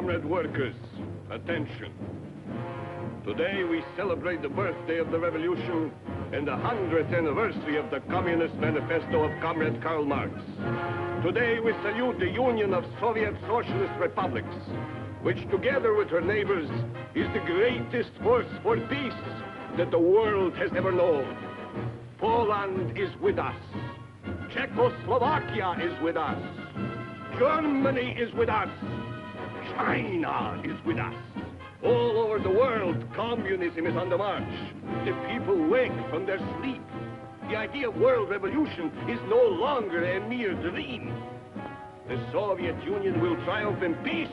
comrade workers, attention. Today we celebrate the birthday of the revolution and the 100th anniversary of the Communist Manifesto of Comrade Karl Marx. Today we salute the Union of Soviet Socialist Republics, which together with her neighbors is the greatest force for peace that the world has ever known. Poland is with us. Czechoslovakia is with us. Germany is with us. China is with us. All over the world, communism is on the march. The people wake from their sleep. The idea of world revolution is no longer a mere dream. The Soviet Union will triumph in peace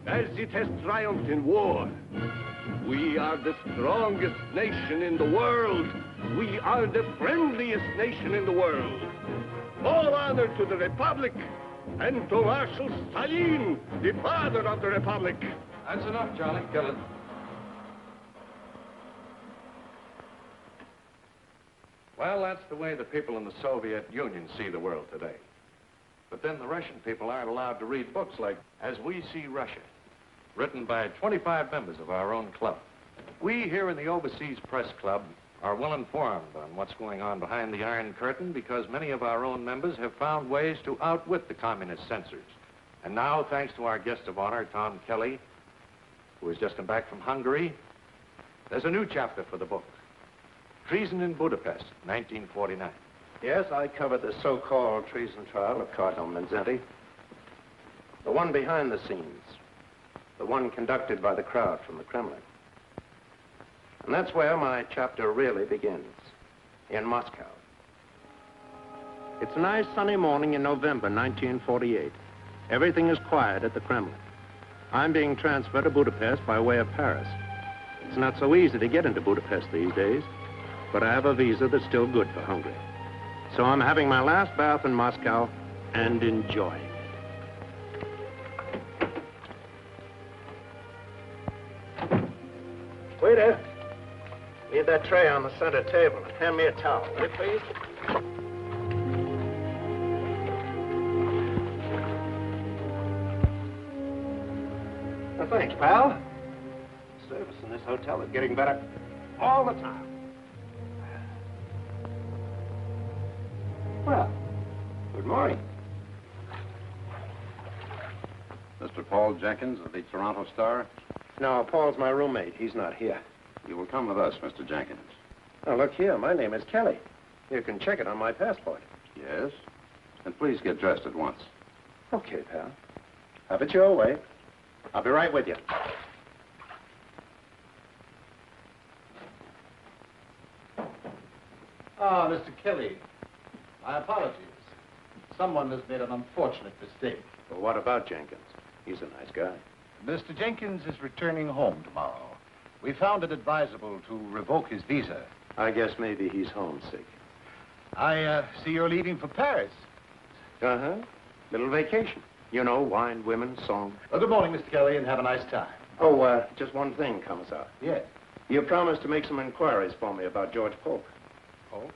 as it has triumphed in war. We are the strongest nation in the world. We are the friendliest nation in the world. All honor to the Republic and to Marshal Stalin, the father of the Republic. That's enough, Charlie. Kill it. Well, that's the way the people in the Soviet Union see the world today. But then the Russian people aren't allowed to read books like As We See Russia, written by 25 members of our own club. We here in the Overseas Press Club are well informed on what's going on behind the Iron Curtain because many of our own members have found ways to outwit the communist censors. And now, thanks to our guest of honor, Tom Kelly, who has just come back from Hungary, there's a new chapter for the book, Treason in Budapest, 1949. Yes, I covered the so-called treason trial of Cardinal Mindzhenty. The one behind the scenes. The one conducted by the crowd from the Kremlin. And that's where my chapter really begins, in Moscow. It's a nice sunny morning in November 1948. Everything is quiet at the Kremlin. I'm being transferred to Budapest by way of Paris. It's not so easy to get into Budapest these days, but I have a visa that's still good for Hungary. So I'm having my last bath in Moscow and enjoying it. Waiter, leave that tray on the center table and hand me a towel, will you please? Well, thanks, pal. Service in this hotel is getting better all the time. Well, good morning. Mr. Paul Jenkins of the Toronto Star? No, Paul's my roommate. He's not here. You will come with us, Mr. Jenkins. Now, look here. My name is Kelly. You can check it on my passport. Yes? And please get dressed at once. Okay, pal. Have it your way. I'll be right with you. Ah, Mr. Kelly. My apologies. Someone has made an unfortunate mistake. Well, what about Jenkins? He's a nice guy. Mr. Jenkins is returning home tomorrow. We found it advisable to revoke his visa. I guess maybe he's homesick. I see you're leaving for Paris. Uh-huh. Little vacation. You know, wine, women, song. Well, good morning, Mr. Kelly, and have a nice time. Oh, just one thing, Commissar. Yes. You promised to make some inquiries for me about George Polk. Polk?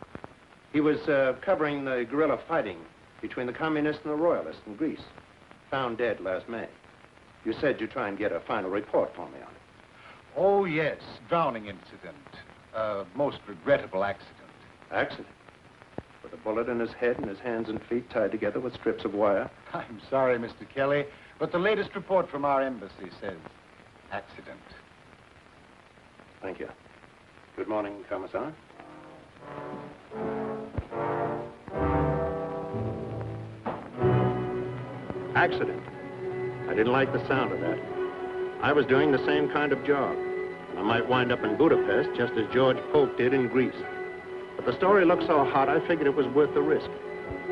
He was covering the guerrilla fighting between the communists and the royalists in Greece. Found dead last May. You said you'd try and get a final report for me on it. Oh, yes. Drowning incident. Most regrettable accident. Accident? With a bullet in his head and his hands and feet tied together with strips of wire? I'm sorry, Mr. Kelly, but the latest report from our embassy says accident. Thank you. Good morning, Commissar. Accident. I didn't like the sound of that. I was doing the same kind of job. I might wind up in Budapest just as George Polk did in Greece. But the story looked so hot, I figured it was worth the risk.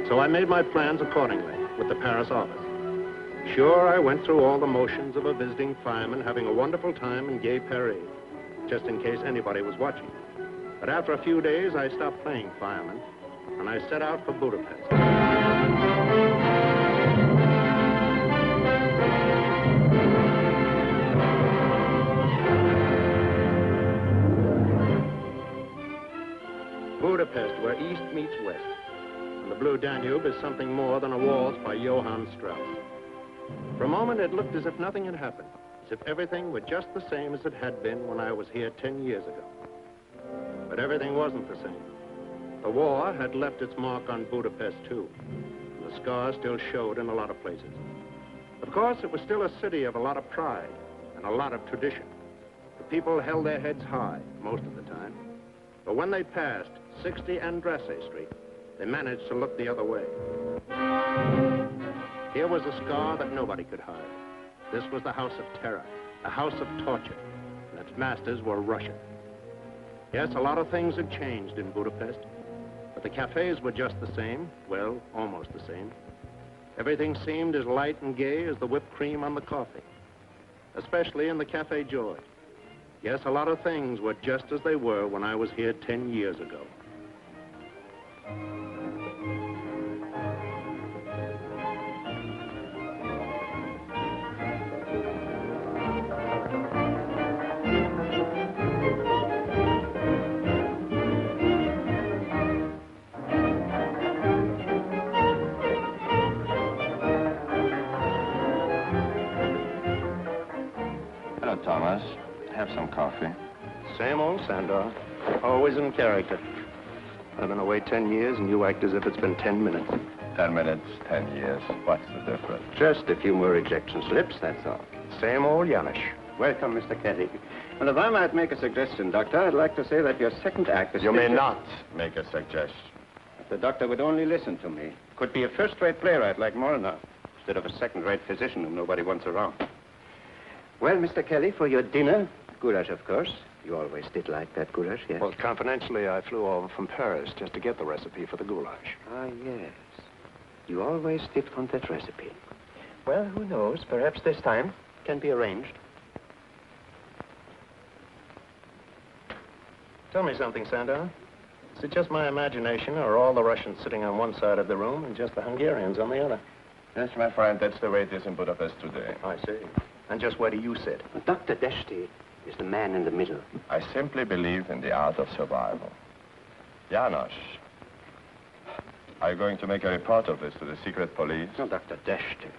So I made my plans accordingly with the Paris office. Sure, I went through all the motions of a visiting fireman having a wonderful time in gay parade, just in case anybody was watching. But after a few days, I stopped playing fireman, and I set out for Budapest. Budapest, where East meets West. And the Blue Danube is something more than a waltz by Johann Strauss. For a moment, it looked as if nothing had happened, as if everything were just the same as it had been when I was here 10 years ago. But everything wasn't the same. The war had left its mark on Budapest, too. And the scars still showed in a lot of places. Of course, it was still a city of a lot of pride and a lot of tradition. The people held their heads high most of the time. But when they passed 60 Andrassy Street, they managed to look the other way. Here was a scar that nobody could hide. This was the house of terror, a house of torture, and its masters were Russian. Yes, a lot of things had changed in Budapest, but the cafes were just the same, well, almost the same. Everything seemed as light and gay as the whipped cream on the coffee, especially in the Café Joy. Yes, a lot of things were just as they were when I was here 10 years ago. Thomas, have some coffee. Same old Sandor, always in character. I've been away 10 years and you act as if it's been 10 minutes. 10 minutes, 10 years. What's the difference? Just a few more ejection slips, that's all. Same old Janusz. Welcome, Mr. Kelly. And if I might make a suggestion, Doctor, I'd like to say that your second act is... You may not make a suggestion. If the doctor would only listen to me. Could be a first-rate playwright like Molnar, instead of a second-rate physician whom nobody wants around. Well, Mr. Kelly, for your dinner, goulash, of course. You always did like that goulash, yes? Well, confidentially, I flew over from Paris just to get the recipe for the goulash. Ah, yes. You always did want that recipe. Well, who knows? Perhaps this time can be arranged. Tell me something, Sandor. Is it just my imagination, or are all the Russians sitting on one side of the room and just the Hungarians on the other? Yes, my friend, that's the way it is in Budapest today. I see. And just where do you sit? Dr. Deshti is the man in the middle. I simply believe in the art of survival. Janos, are you going to make a report of this to the secret police? No, Dr. Deshti.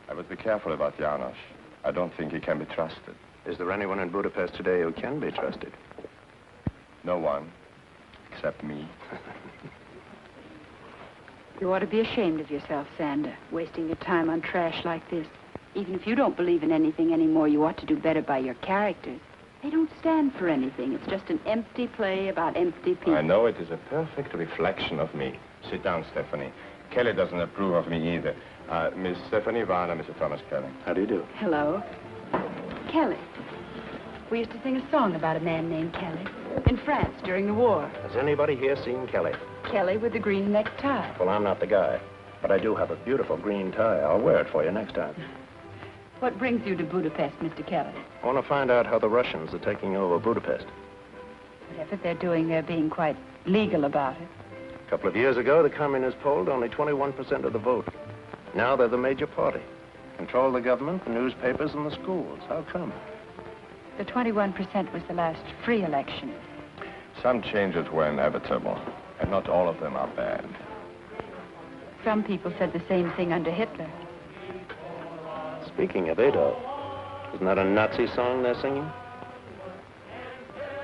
I would be careful about Janos. I don't think he can be trusted. Is there anyone in Budapest today who can be trusted? No one, except me. You ought to be ashamed of yourself, Sander, wasting your time on trash like this. Even if you don't believe in anything anymore, you ought to do better by your characters. They don't stand for anything. It's just an empty play about empty people. I know it is a perfect reflection of me. Sit down, Stephanie. Kelly doesn't approve of me either. Miss Stephanie Varner, Mr. Thomas Kelly. How do you do? Hello. Kelly. We used to sing a song about a man named Kelly in France during the war. Has anybody here seen Kelly? Kelly with the green necktie. Well, I'm not the guy, but I do have a beautiful green tie. I'll wear it for you next time. What brings you to Budapest, Mr. Kelly? I want to find out how the Russians are taking over Budapest. Whatever they're doing, they're being quite legal about it. A couple of years ago, the communists polled only 21% of the vote. Now they're the major party. Control the government, the newspapers, and the schools. How come? The 21% was the last free election. Some changes were inevitable, and not all of them are bad. Some people said the same thing under Hitler. Speaking of Adolf, isn't that a Nazi song they're singing?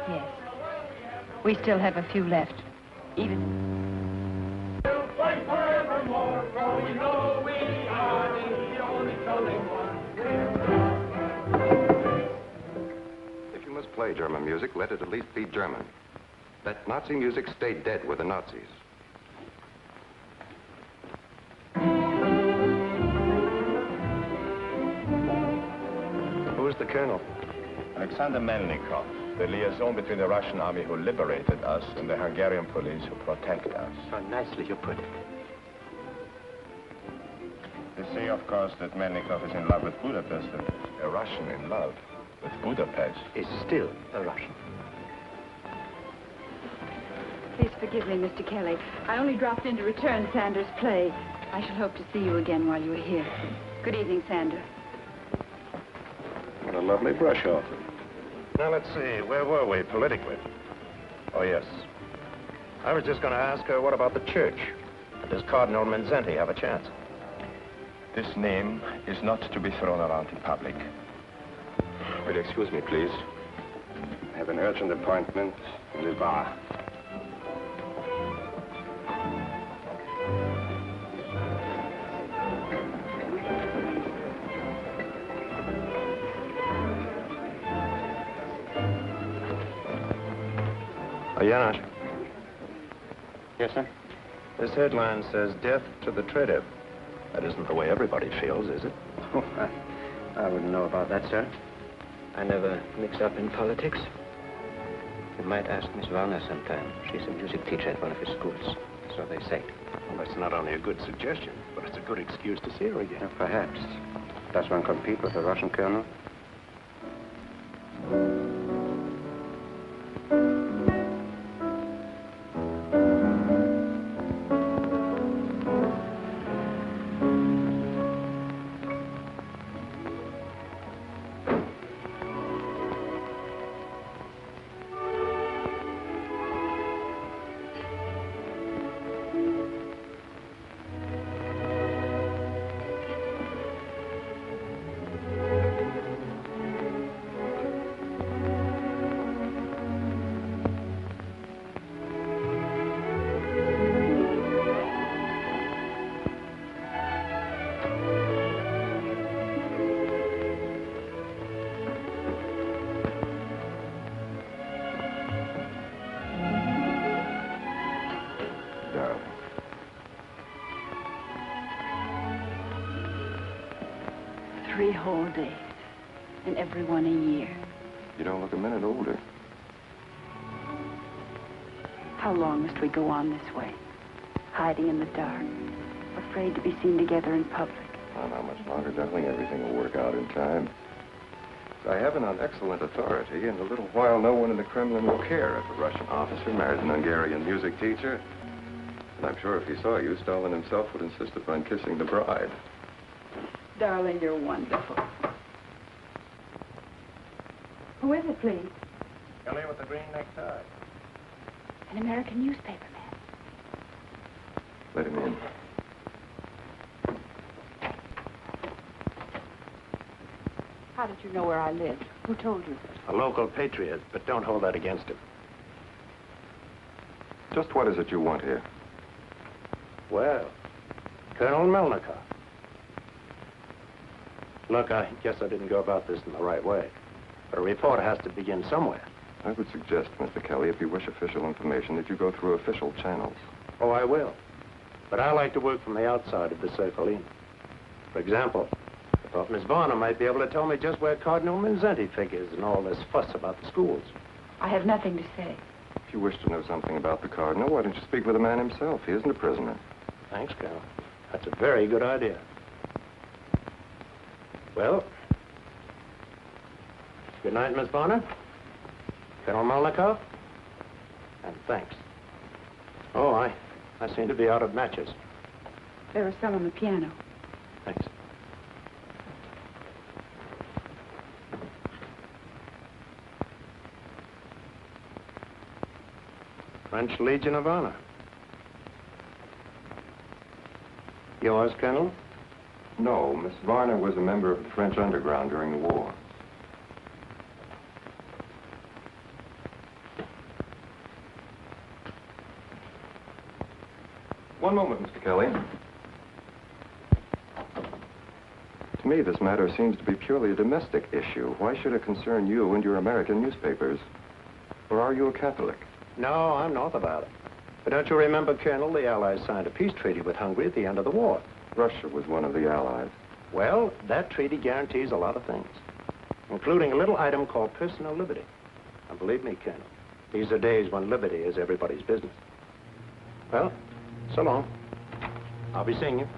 Yes. We still have a few left. Even... We'll fight forevermore, for we know we are the only trolling ones. If you must play German music, let it at least be German. Let Nazi music stay dead with the Nazis. Who's the colonel? Alexander Melnikov, the liaison between the Russian army who liberated us and the Hungarian police who protect us. How nicely you put it. They say, of course, that Melnikov is in love with Budapest, and a Russian in love with Budapest Is still a Russian. Please forgive me, Mr. Kelly. I only dropped in to return Sanders' play. I shall hope to see you again while you are here. Good evening, Sander. What a lovely brush off. Now, let's see. Where were we politically? Oh, yes. I was just going to ask her, what about the church? Does Cardinal Mindzhenty have a chance? This name is not to be thrown around in public. Will you excuse me, please? I have an urgent appointment in the bar. Janos. Yes, sir? This headline says death to the traitor. That isn't the way everybody feels, is it? Oh, I wouldn't know about that, sir. I never mix up in politics. You might ask Miss Warner sometime. She's a music teacher at one of his schools. So they say. Well, that's not only a good suggestion, but it's a good excuse to see her again. Perhaps. Does one compete with the Russian colonel? Darling. 3 whole days, and every one a year. You don't look a minute older. How long must we go on this way? Hiding in the dark, afraid to be seen together in public. Well, not much longer, darling. Everything will work out in time. I have it on excellent authority. In a little while, no one in the Kremlin will care if a Russian officer marries an Hungarian music teacher. And I'm sure if he saw you, Stalin himself would insist upon kissing the bride. Darling, you're wonderful. Who is it, please? Kelly with the green necktie. An American newspaper man. Let him in. How did you know where I lived? Who told you? A local patriot, but don't hold that against him. Just what is it you want here? Well, Colonel Melnikov. Look, I guess I didn't go about this in the right way. But a report has to begin somewhere. I would suggest, Mr. Kelly, if you wish official information, that you go through official channels. Oh, I will. But I like to work from the outside of the circle in. For example, I thought Miss Varner might be able to tell me just where Cardinal Mindzhenty figures in all this fuss about the schools. I have nothing to say. If you wish to know something about the Cardinal, why don't you speak with the man himself? He isn't a prisoner. Thanks, Colonel. That's a very good idea. Well, good night, Miss Varner. Colonel Melnikov. And thanks. Oh, I seem to be out of matches. There are some on the piano. Thanks. French Legion of Honor. Yours, Colonel? No, Miss Varner was a member of the French underground during the war. One moment, Mr. Kelly. To me, this matter seems to be purely a domestic issue. Why should it concern you and your American newspapers? Or are you a Catholic? No, I'm north about it. But don't you remember, Colonel, the Allies signed a peace treaty with Hungary at the end of the war? Russia was one of the Allies. Well, that treaty guarantees a lot of things, including a little item called personal liberty. And believe me, Colonel, these are days when liberty is everybody's business. Well, so long. I'll be seeing you.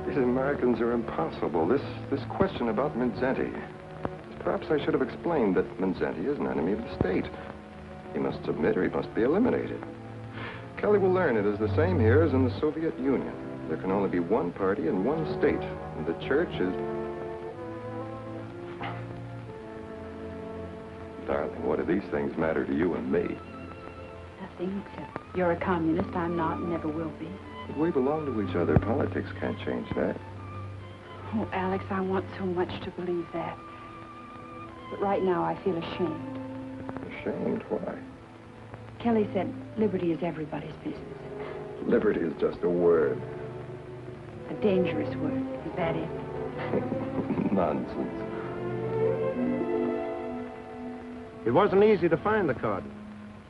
These Americans are impossible. This question about Mindzhenty. Perhaps I should have explained that Mindzhenty is an enemy of the state. He must submit or he must be eliminated. Kelly will learn it is the same here as in the Soviet Union. There can only be one party and one state, and the church is... Darling, what do these things matter to you and me? Nothing, except you're a communist, I'm not, and never will be. But we belong to each other. Politics can't change that. Oh, Alex, I want so much to believe that. But right now, I feel ashamed. Ashamed? Why? Kelly said liberty is everybody's business. Liberty is just a word. A dangerous word. Is that it? Nonsense. It wasn't easy to find the Cardinal.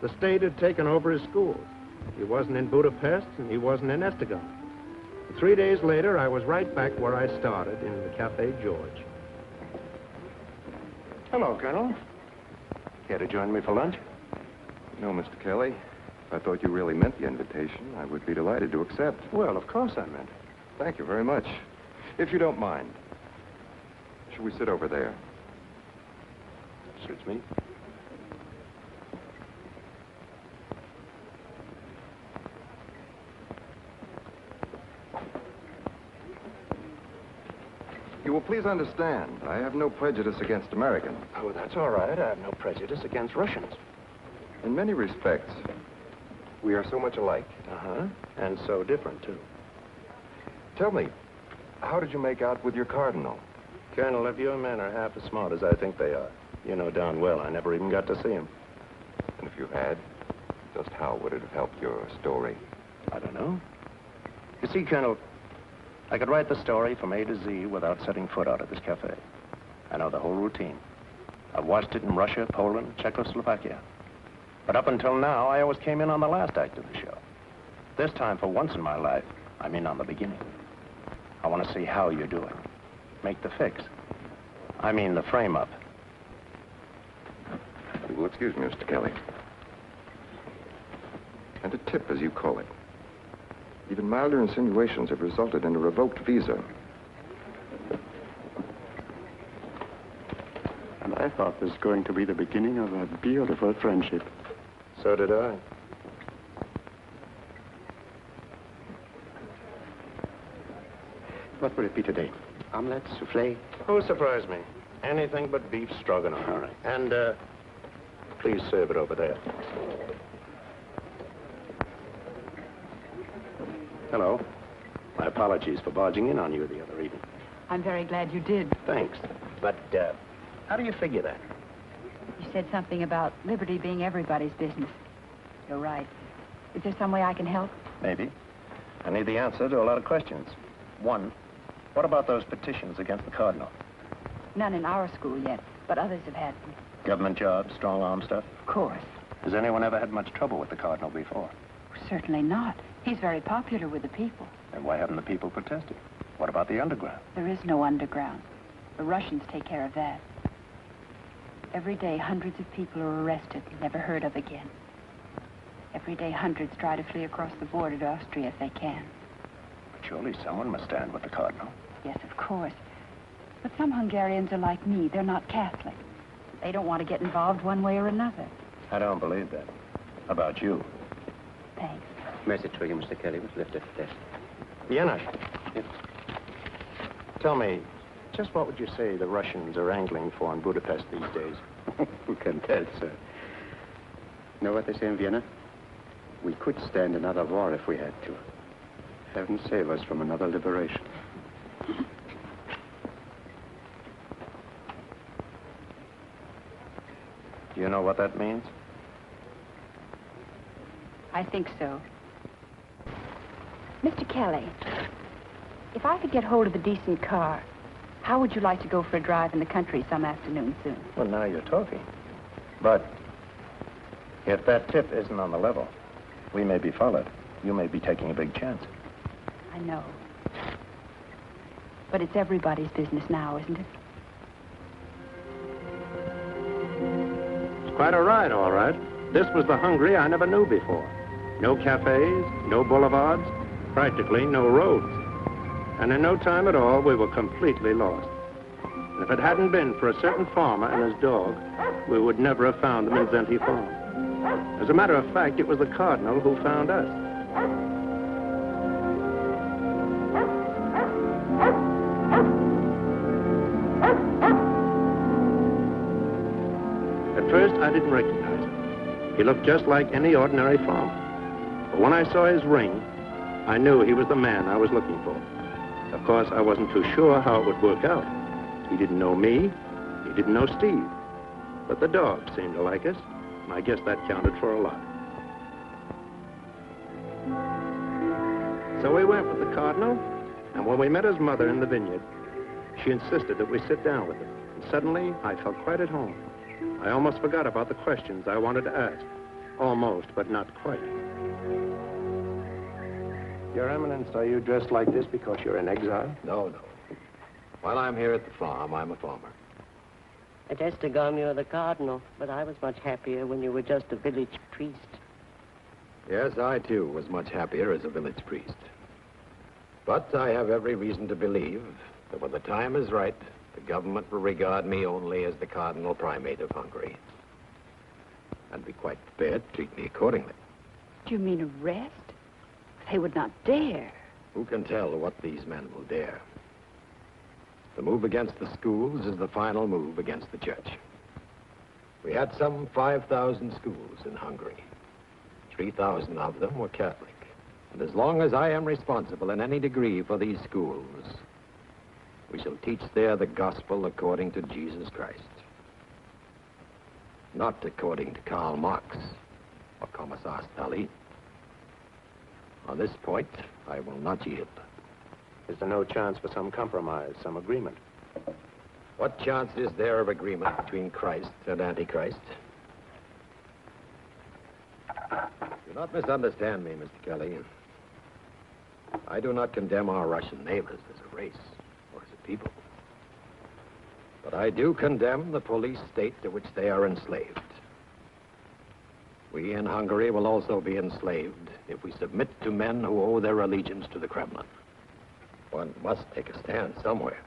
The state had taken over his schools. He wasn't in Budapest, and he wasn't in Esztergom. 3 days later, I was right back where I started, in the Cafe George. Hello, Colonel. Care to join me for lunch? No, Mr. Kelly. If I thought you really meant the invitation, I would be delighted to accept. Well, of course I meant it. Thank you very much. If you don't mind, should we sit over there? Suits me. You will please understand, I have no prejudice against Americans. Oh, that's all right. I have no prejudice against Russians. In many respects, we are so much alike. Uh-huh. And so different, too. Tell me, how did you make out with your cardinal? Colonel, if your men are half as smart as I think they are, you know darn well I never even got to see him. And if you had, just how would it have helped your story? I don't know. You see, Colonel, I could write the story from A to Z without setting foot out of this cafe. I know the whole routine. I've watched it in Russia, Poland, Czechoslovakia. But up until now, I always came in on the last act of the show. This time, for once in my life, I'm in on the beginning. I want to see how you do it. Make the fix. I mean the frame-up. You will excuse me, Mr. Kelly. And a tip, as you call it. Even milder insinuations have resulted in a revoked visa. And I thought this was going to be the beginning of a beautiful friendship. So did I. What will it be today? Omelette, souffle? Oh, surprise me. Anything but beef stroganoff. All right. And, please serve it over there. Hello. My apologies for barging in on you the other evening. I'm very glad you did. Thanks. But, how do you figure that? You said something about liberty being everybody's business. You're right. Is there some way I can help? Maybe. I need the answer to a lot of questions. One, what about those petitions against the Cardinal? None in our school yet, but others have had them. Government jobs, strong-arm stuff? Of course. Has anyone ever had much trouble with the Cardinal before? Certainly not. He's very popular with the people. Then why haven't the people protested? What about the underground? There is no underground. The Russians take care of that. Every day, hundreds of people are arrested and never heard of again. Every day, hundreds try to flee across the border to Austria if they can. But surely someone must stand with the Cardinal. Yes, of course. But some Hungarians are like me. They're not Catholic. They don't want to get involved one way or another. I don't believe that. How about you? Thanks. Message for you, Mr. Kelly, was left at the desk. Yanush. Yes. Tell me, just what would you say the Russians are angling for in Budapest these days? Who can tell, sir? Know what they say in Vienna? We could stand another war if we had to. Heaven save us from another liberation. Do you know what that means? I think so. Mr. Kelly, if I could get hold of a decent car, how would you like to go for a drive in the country some afternoon soon? Well, now you're talking. But if that tip isn't on the level, we may be followed. You may be taking a big chance. I know. But it's everybody's business now, isn't it? It's quite a ride, all right. This was the Hungary I never knew before. No cafes, no boulevards, practically no roads. And in no time at all, we were completely lost. And if it hadn't been for a certain farmer and his dog, we would never have found the Mindzhenty farm. As a matter of fact, it was the Cardinal who found us. At At first, I didn't recognize him. He looked just like any ordinary farmer. But when I saw his ring, I knew he was the man I was looking for. Of course, I wasn't too sure how it would work out. He didn't know me. He didn't know Steve. But the dog seemed to like us, and I guess that counted for a lot. So we went with the Cardinal, and when we met his mother in the vineyard, she insisted that we sit down with her. And suddenly, I felt quite at home. I almost forgot about the questions I wanted to ask. Almost, but not quite. Your Eminence, are you dressed like this because you're in exile? No, no. While I'm here at the farm, I'm a farmer. I just gone you the Cardinal, but I was much happier when you were just a village priest. Yes, I, too, was much happier as a village priest. But I have every reason to believe that when the time is right, the government will regard me only as the Cardinal Primate of Hungary. And be quite prepared to treat me accordingly. Do you mean arrest? They would not dare. Who can tell what these men will dare? The move against the schools is the final move against the church. We had some 5,000 schools in Hungary. 3,000 of them were Catholic. And as long as I am responsible in any degree for these schools, we shall teach there the gospel according to Jesus Christ. Not according to Karl Marx or Commissar Stalin. On this point, I will not yield. Is there no chance for some compromise, some agreement? What chance is there of agreement between Christ and Antichrist? Do not misunderstand me, Mr. Kelly. I do not condemn our Russian neighbors as a race or as a people. But I do condemn the police state to which they are enslaved. We in Hungary will also be enslaved if we submit to men who owe their allegiance to the Kremlin. One must take a stand somewhere.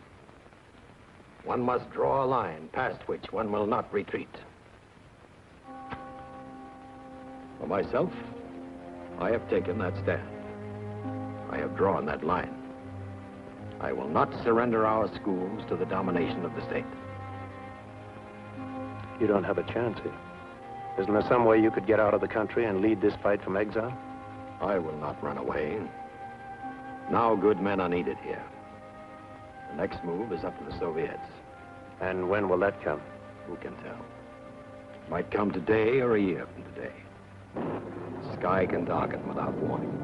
One must draw a line past which one will not retreat. For myself, I have taken that stand. I have drawn that line. I will not surrender our schools to the domination of the state. You don't have a chance here. Isn't there some way you could get out of the country and lead this fight from exile? I will not run away. Now good men are needed here. The next move is up to the Soviets. And when will that come? Who can tell? It might come today or a year from today. The sky can darken without warning.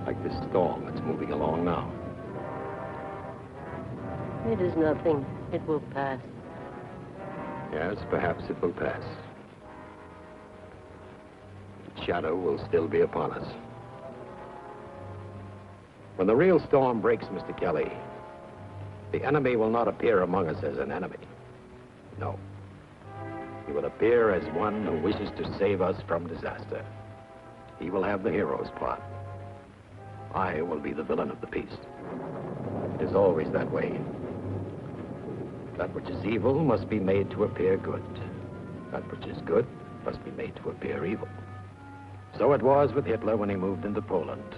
Like this storm that's moving along now. It is nothing. It will pass. Yes, perhaps it will pass. Its shadow will still be upon us. When the real storm breaks, Mr. Kelly, the enemy will not appear among us as an enemy. No. He will appear as one who wishes to save us from disaster. He will have the hero's part. I will be the villain of the piece. It is always that way. That which is evil must be made to appear good. That which is good must be made to appear evil. So it was with Hitler when he moved into Poland.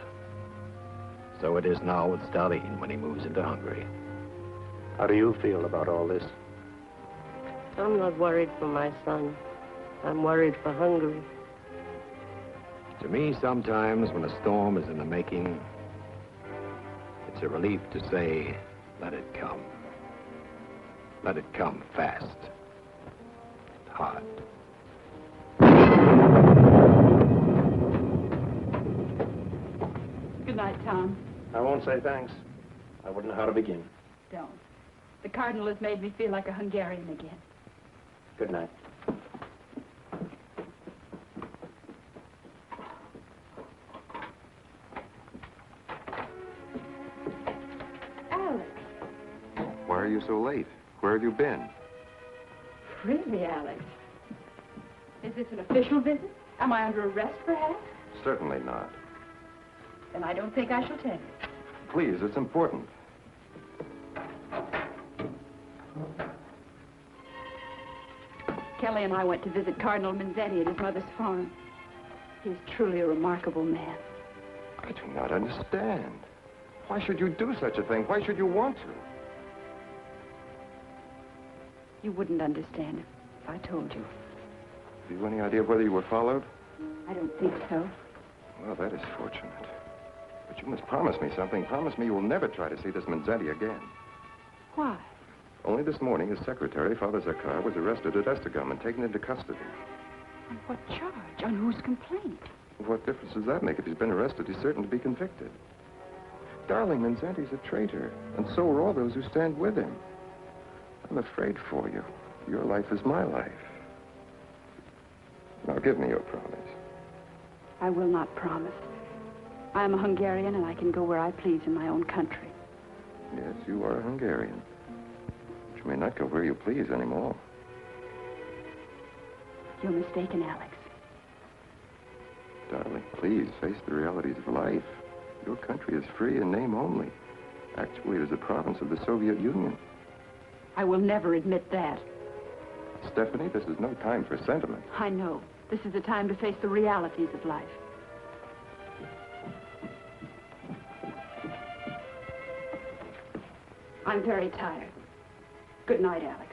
So it is now with Stalin when he moves into Hungary. How do you feel about all this? I'm not worried for my son. I'm worried for Hungary. To me, sometimes when a storm is in the making, it's a relief to say, let it come. Let it come fast and hard. Good night, Tom. I won't say thanks. I wouldn't know how to begin. Don't. The Cardinal has made me feel like a Hungarian again. Good night. Alex. Why are you so late? Where have you been? Really, Alex? Is this an official visit? Am I under arrest, perhaps? Certainly not. Then I don't think I shall tell you. Please, it's important. Kelly and I went to visit Cardinal Mindzhenty at his mother's farm. He's truly a remarkable man. I do not understand. Why should you do such a thing? Why should you want to? You wouldn't understand if I told you. Have you any idea whether you were followed? I don't think so. Well, that is fortunate. But you must promise me something. Promise me you will never try to see this Mindzhenty again. Why? Only this morning, his secretary, Father Zakar, was arrested at Estegum and taken into custody. On what charge? On whose complaint? What difference does that make? If he's been arrested, he's certain to be convicted. Darling, Mindzhenty's a traitor, and so are all those who stand with him. I'm afraid for you. Your life is my life. Now, give me your promise. I will not promise. I am a Hungarian, and I can go where I please in my own country. Yes, you are a Hungarian. But you may not go where you please anymore. You're mistaken, Alex. Darling, please face the realities of life. Your country is free in name only. Actually, it is a province of the Soviet Union. I will never admit that. Stephanie, this is no time for sentiment. I know. This is the time to face the realities of life. I'm very tired. Good night, Alex.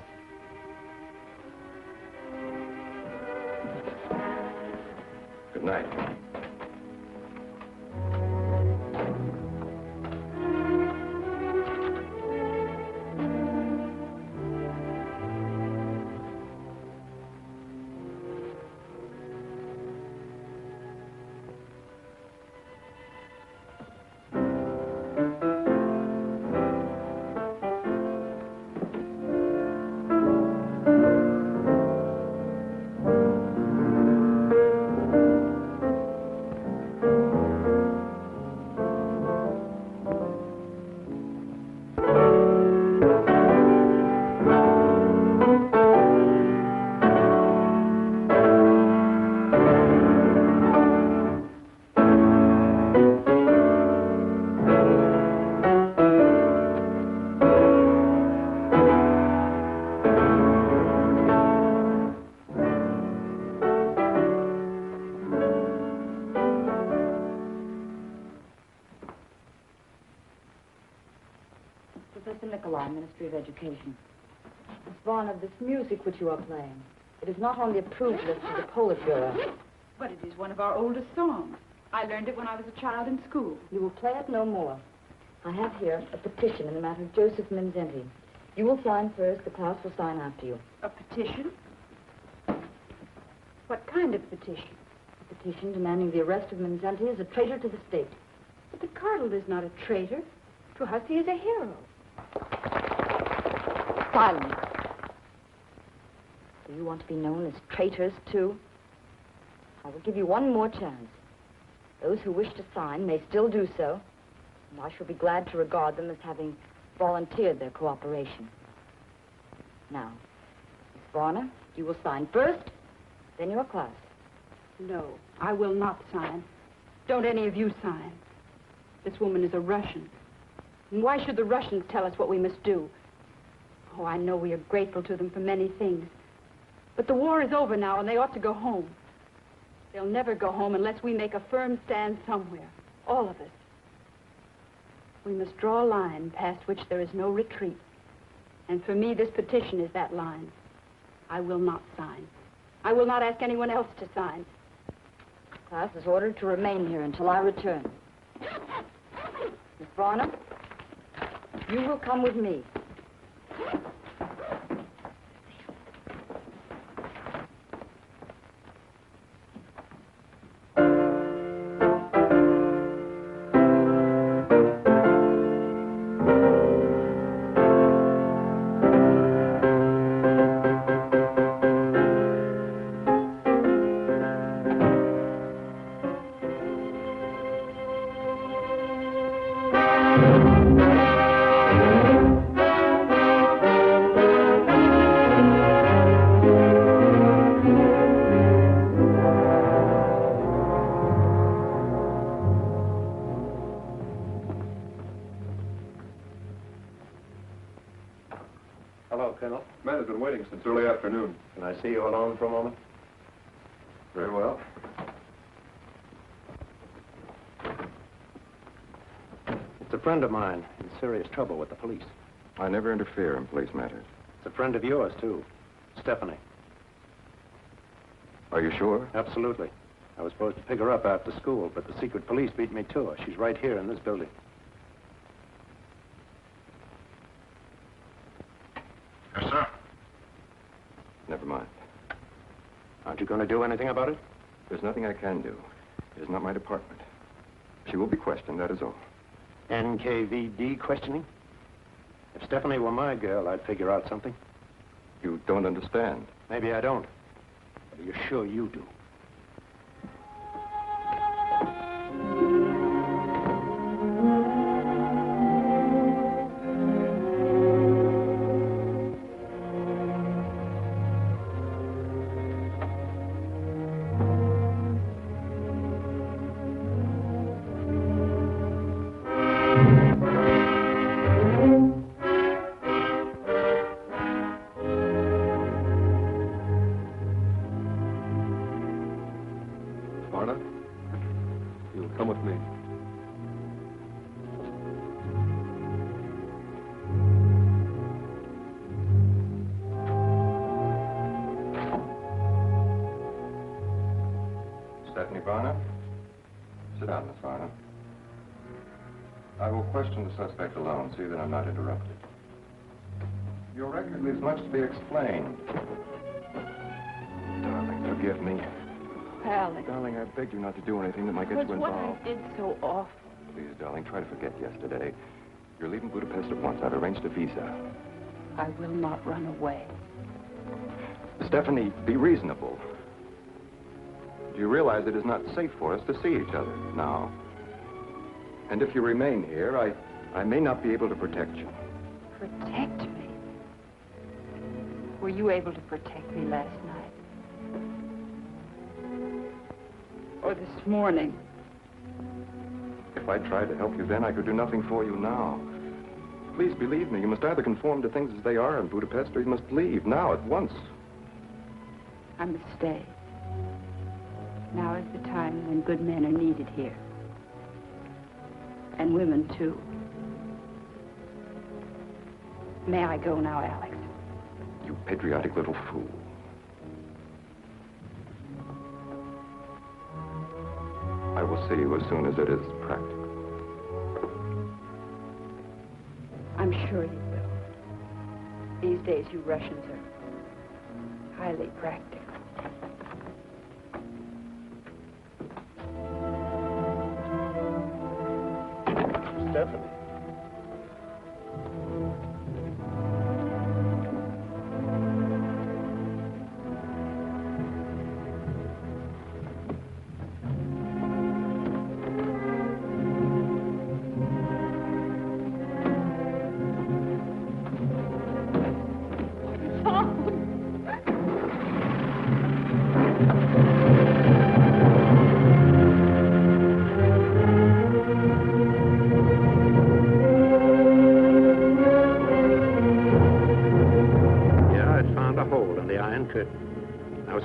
Good night. Ministry of Education. Miss Varner, this music which you are playing, it is not on the approved list of the Politburo. But it is one of our oldest songs. I learned it when I was a child in school. You will play it no more. I have here a petition in the matter of Josef Mindzhenty. You will sign first, the class will sign after you. A petition? What kind of petition? A petition demanding the arrest of Mindzhenty as a traitor to the state. But the Cardinal is not a traitor. To us, he is a hero. Silence. Do you want to be known as traitors, too? I will give you one more chance. Those who wish to sign may still do so, and I shall be glad to regard them as having volunteered their cooperation. Now, Miss Varner, you will sign first, then your class. No, I will not sign. Don't any of you sign. This woman is a Russian. And why should the Russians tell us what we must do? Oh, I know we are grateful to them for many things. But the war is over now, and they ought to go home. They'll never go home unless we make a firm stand somewhere. All of us. We must draw a line past which there is no retreat. And for me, this petition is that line. I will not sign. I will not ask anyone else to sign. Class is ordered to remain here until I return. Miss Varner, you will come with me. See you alone for a moment? Very well. It's a friend of mine in serious trouble with the police. I never interfere in police matters. It's a friend of yours, too. Stephanie. Are you sure? Absolutely. I was supposed to pick her up after school, but the secret police beat me to her. She's right here in this building. Yes, sir. Never mind. Aren't you going to do anything about it? There's nothing I can do. It is not my department. She will be questioned, that is all. NKVD questioning? If Stephanie were my girl, I'd figure out something. You don't understand. Maybe I don't. But are you sure you do? Suspect alone, see that I'm not interrupted. Your record leaves much to be explained. Darling, forgive me. Alex. Darling, I begged you not to do anything that might get you What involved. I did so awful. Please, darling, try to forget yesterday. You're leaving Budapest at once. I've arranged a visa. I will not run away. Stephanie, be reasonable. Do you realize it is not safe for us to see each other now? And if you remain here, I may not be able to protect you. Protect me? Were you able to protect me last night? Or this morning? If I tried to help you then, I could do nothing for you now. Please believe me, you must either conform to things as they are in Budapest, or you must leave, now, at once. I must stay. Now is the time when good men are needed here. And women, too. May I go now, Alex? You patriotic little fool. I will see you as soon as it is practical. I'm sure you will. These days, you Russians are highly practical. Stephanie.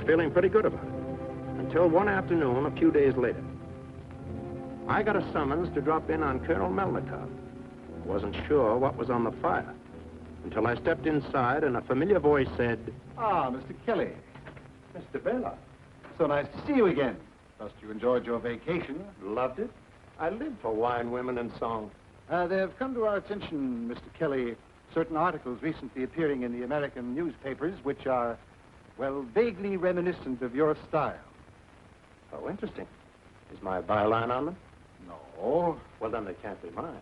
Feeling pretty good about it. Until one afternoon, a few days later. I got a summons to drop in on Colonel Melnikov. I wasn't sure what was on the fire until I stepped inside and a familiar voice said, Ah, Mr. Kelly. Mr. Bela. So nice to see you again. Trust you enjoyed your vacation. Loved it. I live for wine, women, and song. They have come to our attention, Mr. Kelly, certain articles recently appearing in the American newspapers which are, well, vaguely reminiscent of your style. Oh, interesting. Is my byline on them? No. Well, then they can't be mine.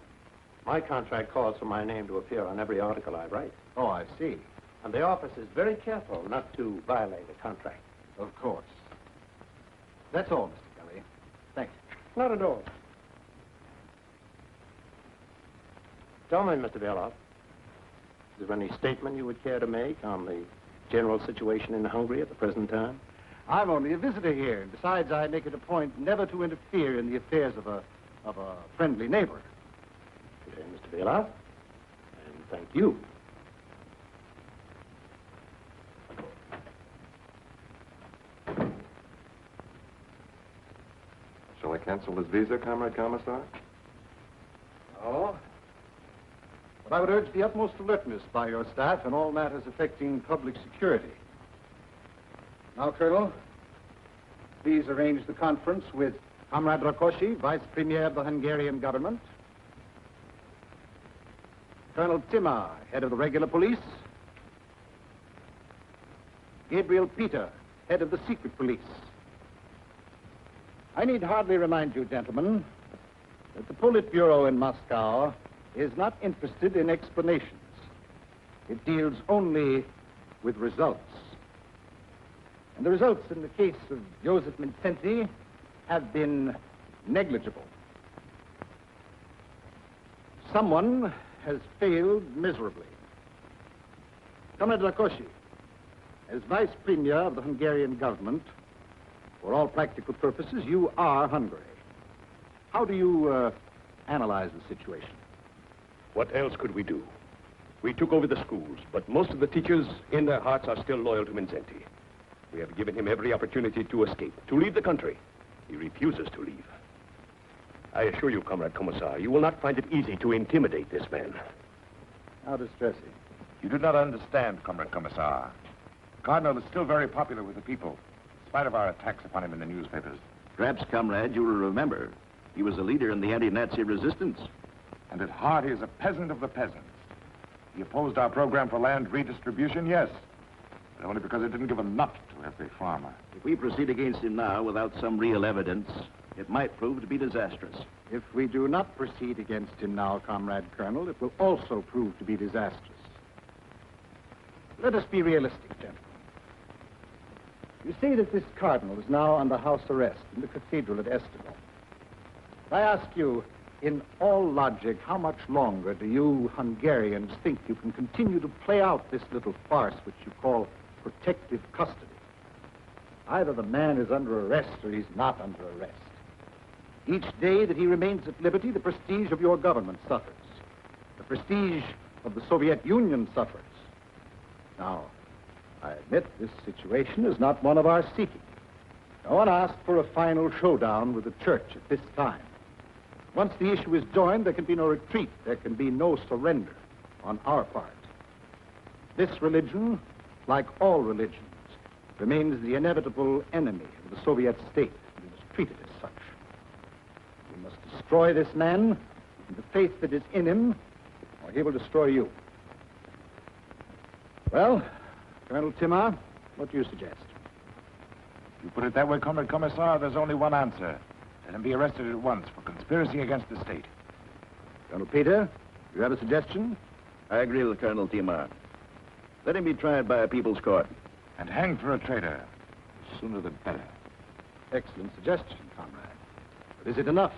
My contract calls for my name to appear on every article I write. Oh, I see. And the office is very careful not to violate a contract. Of course. That's all, Mr. Kelly. Thank you. Not at all. Tell me, Mr. Beloff, is there any statement you would care to make on the general situation in Hungary at the present time? I'm only a visitor here. Besides, I make it a point never to interfere in the affairs of a friendly neighbor. Okay, Mr. Beloff, and thank you. Shall I cancel his visa, Comrade Commissar? No. But I would urge the utmost alertness by your staff in all matters affecting public security. Now, Colonel, please arrange the conference with Comrade Rakosi, Vice Premier of the Hungarian government, Colonel Timar, head of the regular police, Gabriel Peter, head of the secret police. I need hardly remind you, gentlemen, that the Politburo in Moscow is not interested in explanations. It deals only with results. And the results in the case of Josef Mindzhenty have been negligible. Someone has failed miserably. Comrade Rakosi, as Vice Premier of the Hungarian government, for all practical purposes, you are Hungary. How do you analyze the situation? What else could we do? We took over the schools, but most of the teachers in their hearts are still loyal to Mindzhenty. We have given him every opportunity to escape, to leave the country. He refuses to leave. I assure you, Comrade Commissar, you will not find it easy to intimidate this man. How distressing. You do not understand, Comrade Commissar. The Cardinal is still very popular with the people, in spite of our attacks upon him in the newspapers. Perhaps, comrade, you will remember, he was a leader in the anti-Nazi resistance. And at heart, he is a peasant of the peasants. He opposed our program for land redistribution, yes, but only because it didn't give a nut to every farmer. If we proceed against him now without some real evidence, it might prove to be disastrous. If we do not proceed against him now, Comrade Colonel, it will also prove to be disastrous. Let us be realistic, gentlemen. You say that this cardinal is now under house arrest in the cathedral at Esztergom. I ask you, in all logic, how much longer do you Hungarians think you can continue to play out this little farce which you call protective custody? Either the man is under arrest or he's not under arrest. Each day that he remains at liberty, the prestige of your government suffers. The prestige of the Soviet Union suffers. Now, I admit this situation is not one of our seeking. No one asked for a final showdown with the church at this time. Once the issue is joined, there can be no retreat. There can be no surrender on our part. This religion, like all religions, remains the inevitable enemy of the Soviet state and is treated as such. We must destroy this man and the faith that is in him, or he will destroy you. Well, Colonel Timar, what do you suggest? If you put it that way, Comrade Commissar, there's only one answer. Let him be arrested at once for conspiracy against the state. Colonel Peter, do you have a suggestion? I agree with Colonel Timar. Let him be tried by a people's court. And hanged for a traitor. The sooner the better. Excellent suggestion, comrade. But is it enough?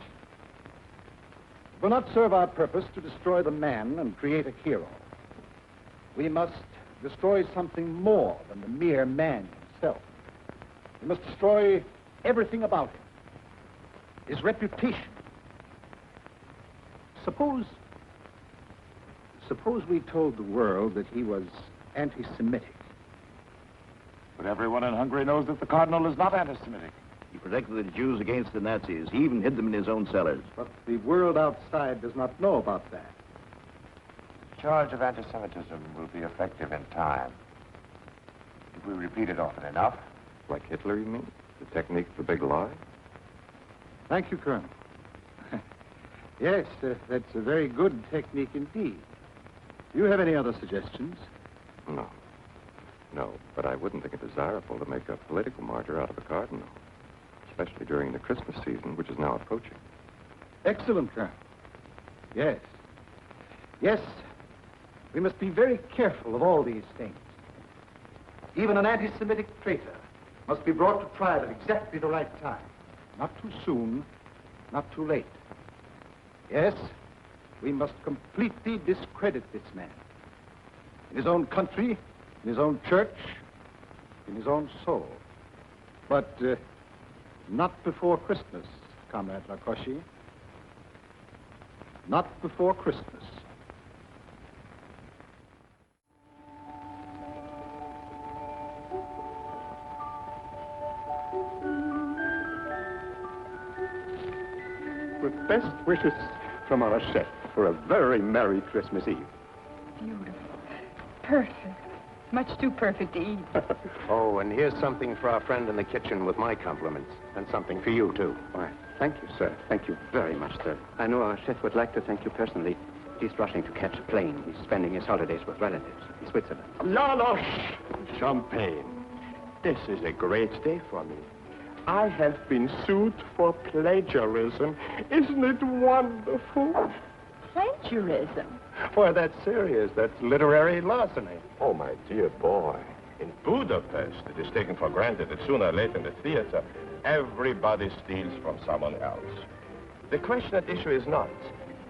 It will not serve our purpose to destroy the man and create a hero. We must destroy something more than the mere man himself. We must destroy everything about him. His reputation. Suppose we told the world that he was anti-Semitic. But everyone in Hungary knows that the Cardinal is not anti-Semitic. He protected the Jews against the Nazis. He even hid them in his own cellars. But the world outside does not know about that. The charge of anti-Semitism will be effective in time. If we repeat it often enough. Like Hitler, you mean? The technique of the big lie? Thank you, Colonel. Yes, that's a very good technique indeed. Do you have any other suggestions? No. No, but I wouldn't think it desirable to make a political martyr out of a cardinal, especially during the Christmas season, which is now approaching. Excellent, Colonel. Yes. Yes, we must be very careful of all these things. Even an anti-Semitic traitor must be brought to trial at exactly the right time. Not too soon, not too late. Yes, we must completely discredit this man. In his own country, in his own church, in his own soul. But not before Christmas, Comrade Rakosi. Not before Christmas. With best wishes from our chef for a very Merry Christmas Eve. Beautiful. Perfect. Much too perfect to eat. Oh, and here's something for our friend in the kitchen with my compliments. And something for you, too. Why, thank you, sir. Thank you very much, sir. I know our chef would like to thank you personally. He's rushing to catch a plane. He's spending his holidays with relatives in Switzerland. No. Champagne. This is a great day for me. I have been sued for plagiarism. Isn't it wonderful? Plagiarism? Why, that's serious. That's literary larceny. Oh, my dear boy. In Budapest, it is taken for granted that sooner or later in the theater, everybody steals from someone else. The question at issue is not,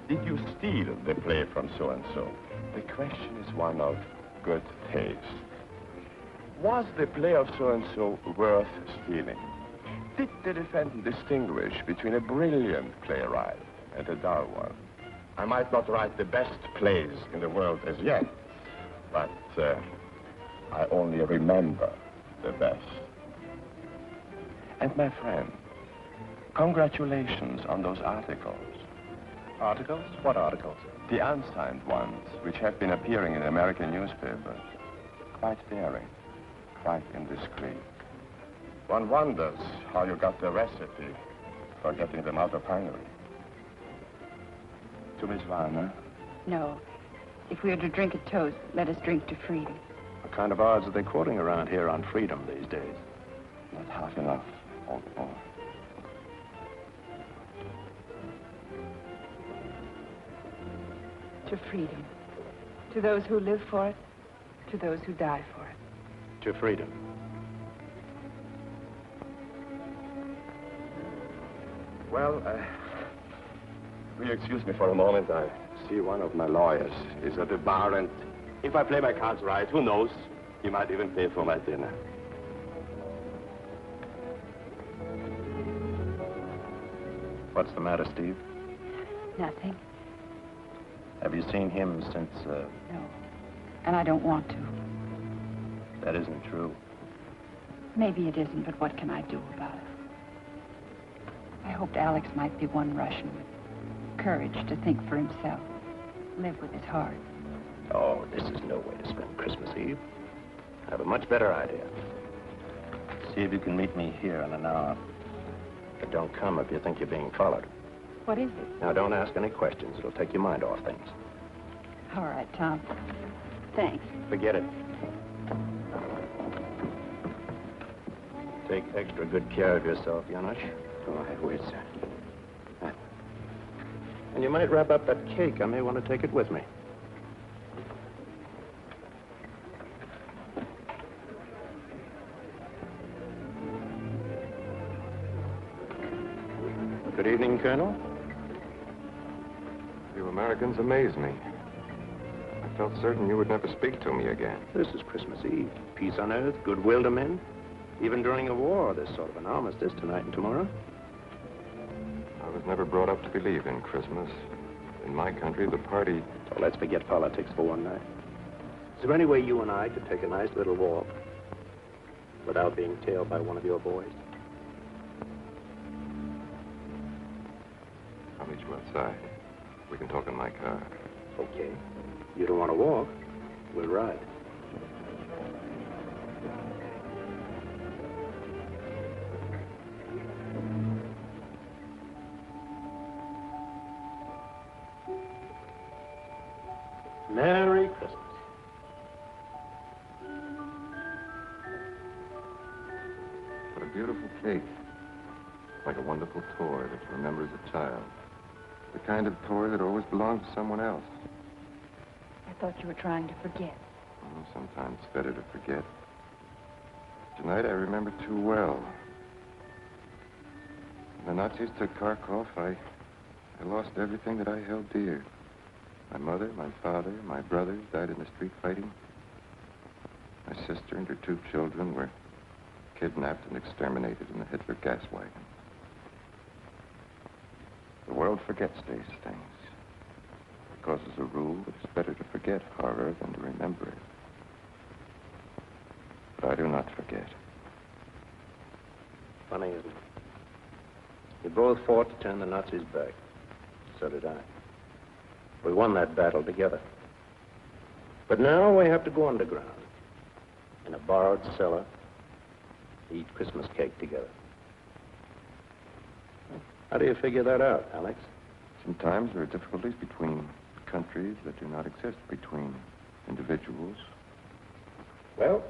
did you steal the play from so-and-so? The question is one of good taste. Was the play of so-and-so worth stealing? Did the defendant distinguish between a brilliant playwright and a dull one? I might not write the best plays in the world as yet, but I only remember the best. And my friend, congratulations on those articles. Articles? What articles? The unsigned ones, which have been appearing in American newspapers. Quite daring, quite indiscreet. One wonders how you got the recipe for getting them out of Hungary. To Miss Warner? No. If we are to drink a toast, let us drink to freedom. What kind of odds are they quoting around here on freedom these days? Not half enough, old boy. To freedom. To those who live for it, to those who die for it. To freedom. Well, will you excuse me for a moment? I see one of my lawyers is at the bar, and if I play my cards right, who knows? He might even pay for my dinner. What's the matter, Steve? Nothing. Have you seen him since, No. And I don't want to. That isn't true. Maybe it isn't, but what can I do about it? I hoped Alex might be one Russian with courage to think for himself, live with his heart. Oh, this is no way to spend Christmas Eve. I have a much better idea. See if you can meet me here in an hour. But don't come if you think you're being followed. What is it? Now, don't ask any questions. It'll take your mind off things. All right, Tom. Thanks. Forget it. Take extra good care of yourself, Janusz. Oh, I will, sir. And you might wrap up that cake. I may want to take it with me. Good evening, Colonel. You Americans amaze me. I felt certain you would never speak to me again. This is Christmas Eve. Peace on earth, goodwill to men. Even during a war, there's sort of an armistice tonight and tomorrow. I was never brought up to believe in Christmas. In my country, the party... So let's forget politics for one night. Is there any way you and I could take a nice little walk without being tailed by one of your boys? I'll meet you outside. We can talk in my car. Okay. You don't want to walk? We'll ride. Merry Christmas. What a beautiful cake. Like a wonderful toy that you remember as a child. The kind of toy that always belonged to someone else. I thought you were trying to forget. Oh, sometimes it's better to forget. Tonight I remember too well. When the Nazis took Kharkov, I lost everything that I held dear. My mother, my father, my brothers died in the street fighting. My sister and her 2 children were kidnapped and exterminated in the Hitler gas wagon. The world forgets these things. Because as a rule, it's better to forget horror than to remember it. But I do not forget. Funny, isn't it? We both fought to turn the Nazis back. So did I. We won that battle together. But now we have to go underground. in a borrowed cellar to eat Christmas cake together. How do you figure that out, Alex? Sometimes there are difficulties between countries that do not exist between individuals. Well,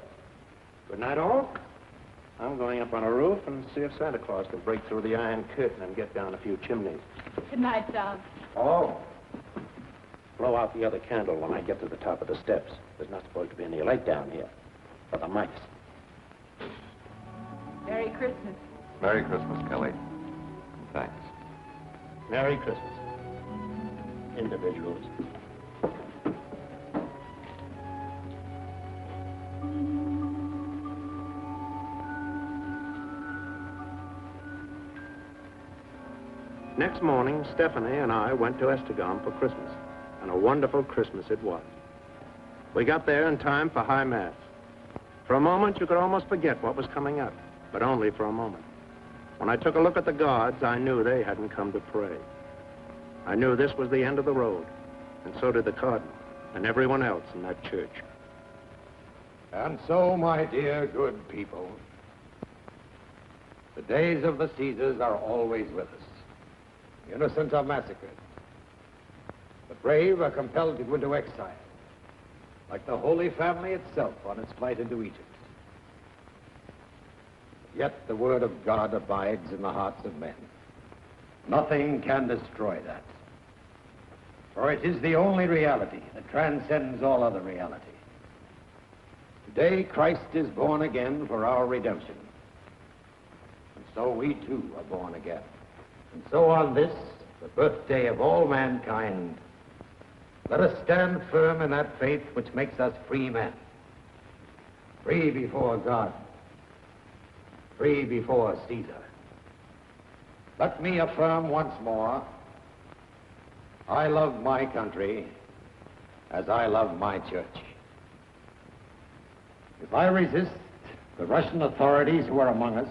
good night, all. I'm going up on a roof and see if Santa Claus can break through the iron curtain and get down a few chimneys. Good night, Tom. Oh. Blow out the other candle when I get to the top of the steps. There's not supposed to be any light down here. For the mice. Merry Christmas. Merry Christmas, Kelly. Thanks. Merry Christmas. Individuals. Next morning, Stephanie and I went to Esztergom for Christmas, and a wonderful Christmas it was. We got there in time for High Mass. For a moment, you could almost forget what was coming up, but only for a moment. When I took a look at the guards, I knew they hadn't come to pray. I knew this was the end of the road, and so did the Cardinal and everyone else in that church. And so, my dear good people, the days of the Caesars are always with us. Innocent are massacred. The brave are compelled to go into exile, like the Holy Family itself on its flight into Egypt. Yet the word of God abides in the hearts of men. Nothing can destroy that. For it is the only reality that transcends all other reality. Today, Christ is born again for our redemption. And so we too are born again. And so on this, the birthday of all mankind, let us stand firm in that faith which makes us free men. Free before God. Free before Caesar. Let me affirm once more, I love my country as I love my church. If I resist the Russian authorities who are among us,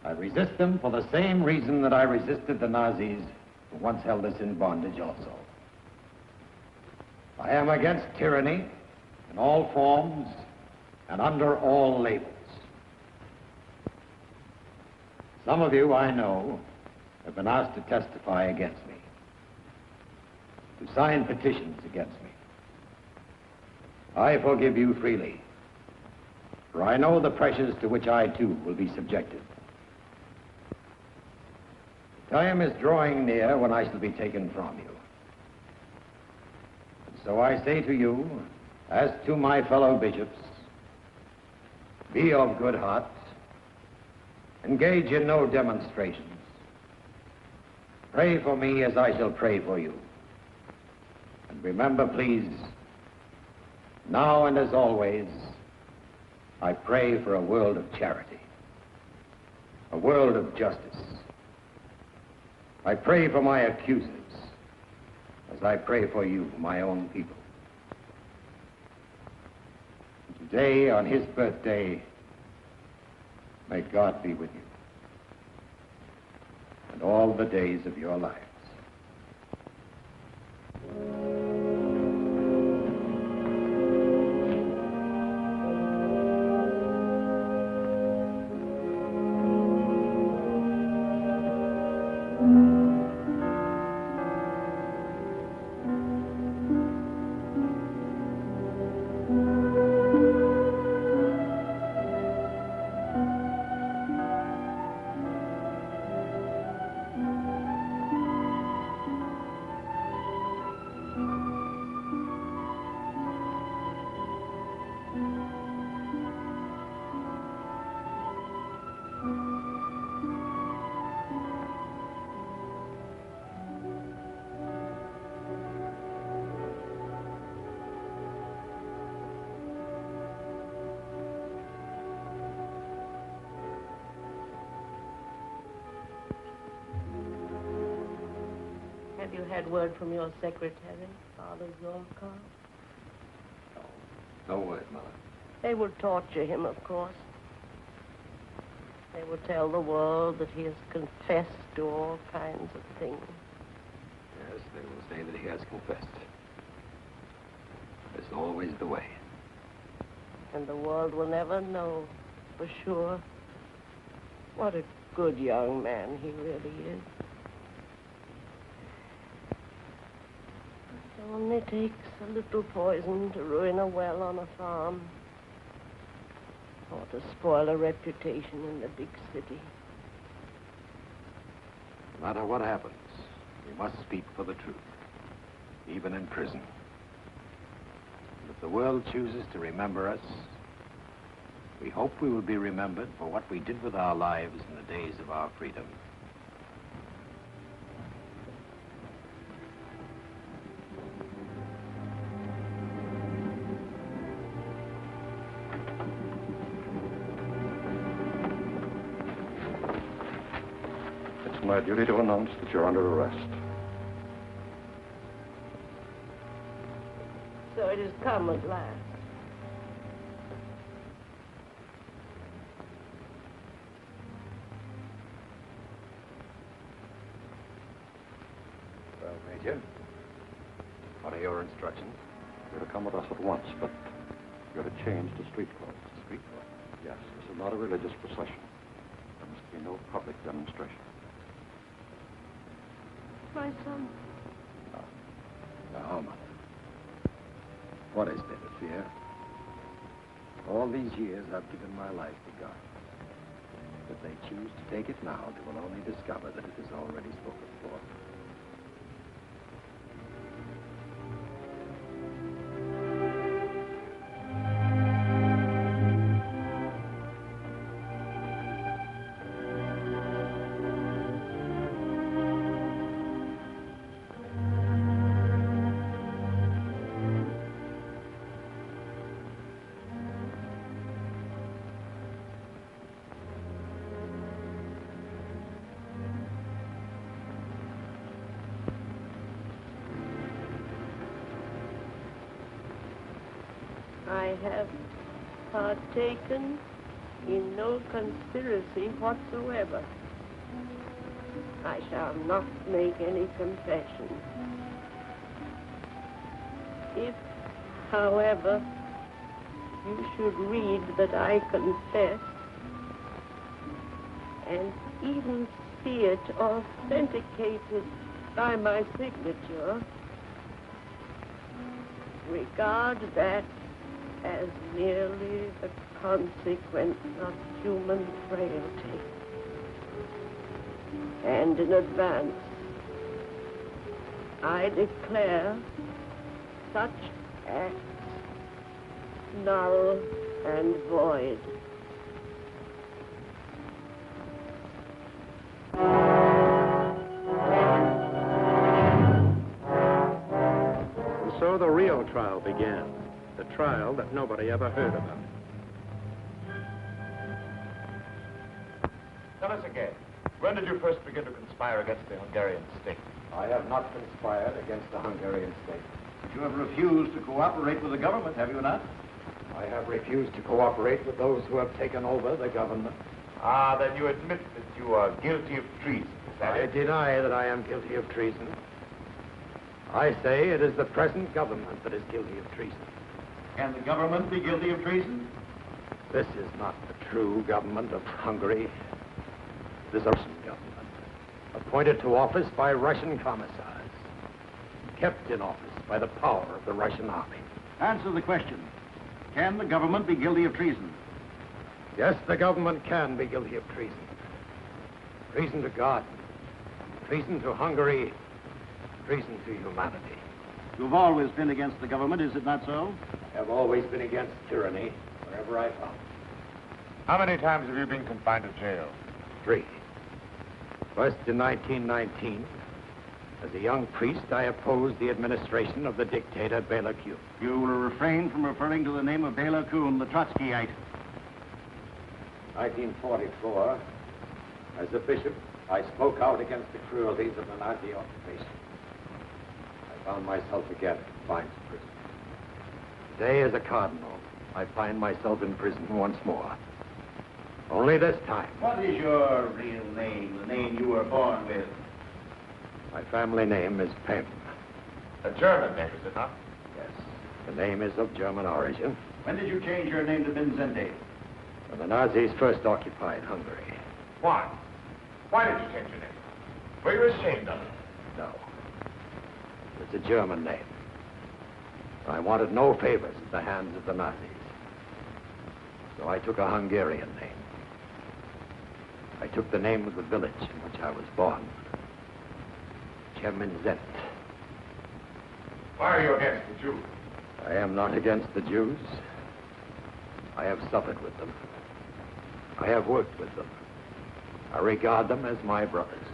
I resist them for the same reason that I resisted the Nazis who once held us in bondage also. I am against tyranny in all forms and under all labels. Some of you, I know, have been asked to testify against me, to sign petitions against me. I forgive you freely, for I know the pressures to which I too will be subjected. Time is drawing near when I shall be taken from you. And so I say to you, as to my fellow bishops, be of good heart, engage in no demonstrations. Pray for me as I shall pray for you. And remember, please, now and as always, I pray for a world of charity, a world of justice. I pray for my accusers, as I pray for you, my own people. And today, on his birthday, may God be with you, and all the days of your lives. Have you had word from your secretary, Father Zorkov? No word, Mother. They will torture him, of course. They will tell the world that he has confessed to all kinds of things. Yes, they will say that he has confessed. It's always the way. And the world will never know for sure what a good young man he really is. It only takes a little poison to ruin a well on a farm, or to spoil a reputation in the big city. No matter what happens, we must speak for the truth, even in prison. And if the world chooses to remember us, we hope we will be remembered for what we did with our lives in the days of our freedom. It's my duty to announce that you're under arrest. So it has come at last. Well, Major, what are your instructions? You're to come with us at once, but you're to change to street clothes. Street clothes? Yes, this is not a religious procession. There must be no public demonstration. My son. Now, Mother, what is there to fear? All these years I've given my life to God. If they choose to take it now, they will only discover that it is already spoken for. I have partaken in no conspiracy whatsoever. I shall not make any confession. If, however, you should read that I confess, and even see it authenticated by my signature, regard that as merely the consequence of human frailty. And in advance, I declare such acts null and void. And so the real trial began. The trial that nobody ever heard about. Tell us again, when did you first begin to conspire against the Hungarian state? I have not conspired against the Hungarian state. But you have refused to cooperate with the government, have you not? I have refused to cooperate with those who have taken over the government. Ah, then you admit that you are guilty of treason, is that I it? deny that I am guilty of treason. I say it is the present government that is guilty of treason. Can the government be guilty of treason? This is not the true government of Hungary. It is a Russian government, appointed to office by Russian commissars, kept in office by the power of the Russian army. Answer the question. Can the government be guilty of treason? Yes, the government can be guilty of treason. Treason to God, treason to Hungary, treason to humanity. You've always been against the government, is it not so? I have always been against tyranny wherever I found it. How many times have you been confined to jail? 3. First in 1919. As a young priest, I opposed the administration of the dictator Bela Kun. You will refrain from referring to the name of Bela Kun, the Trotskyite. 1944, as a bishop, I spoke out against the cruelties of the Nazi occupation. I found myself again confined to prison. Today, as a cardinal, I find myself in prison once more. Only this time. What is your real name, the name you were born with? My family name is Pem. A German name, is it not? Yes. The name is of German origin. When did you change your name to Mindzhenty? When the Nazis first occupied Hungary. Why? Why did you change your name? Were you ashamed of it? No. It's a German name. I wanted no favors at the hands of the Nazis. So I took a Hungarian name. I took the name of the village in which I was born. Mindzhenty. Why are you against the Jews? I am not against the Jews. I have suffered with them. I have worked with them. I regard them as my brothers.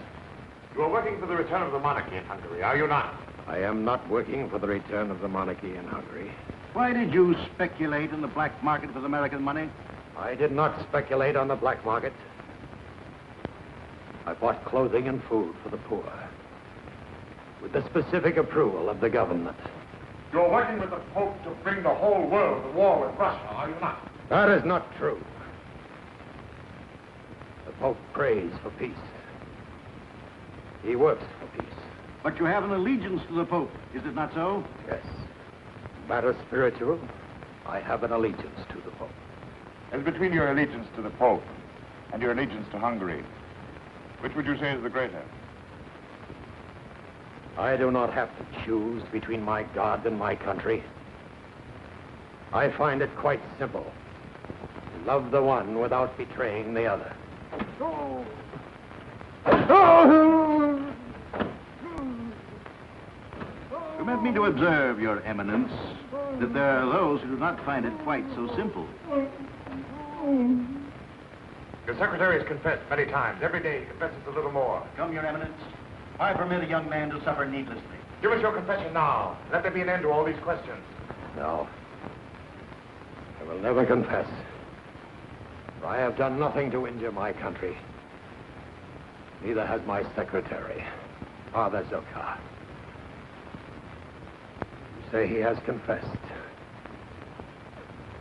You are working for the return of the monarchy in Hungary, are you not? I am not working for the return of the monarchy in Hungary. Why did you speculate in the black market with American money? I did not speculate on the black market. I bought clothing and food for the poor, with the specific approval of the government. You're working with the Pope to bring the whole world to war with Russia, are you not? That is not true. The Pope prays for peace. He works for peace. But you have an allegiance to the Pope, is it not so? Yes. Matter spiritual, I have an allegiance to the Pope. As between your allegiance to the Pope and your allegiance to Hungary, which would you say is the greater? I do not have to choose between my God and my country. I find it quite simple to love the one without betraying the other. Permit me to observe, Your Eminence, that there are those who do not find it quite so simple. Your secretary has confessed many times. Every day he confesses a little more. Come, Your Eminence. I permit a young man to suffer needlessly. Give us your confession now. Let there be an end to all these questions. No. I will never confess. For I have done nothing to injure my country. Neither has my secretary, Father Zokar. You say he has confessed.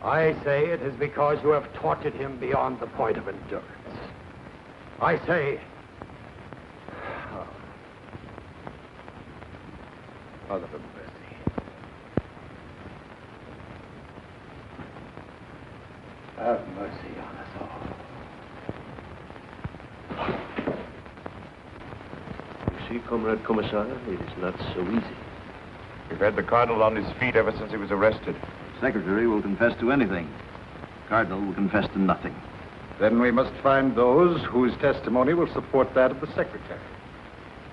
I say it is because you have tortured him beyond the point of endurance. I say... Father of mercy. Have mercy on us all. You see, Comrade Commissar, it is not so easy. We've had the Cardinal on his feet ever since he was arrested. Secretary will confess to anything. Cardinal will confess to nothing. Then we must find those whose testimony will support that of the Secretary.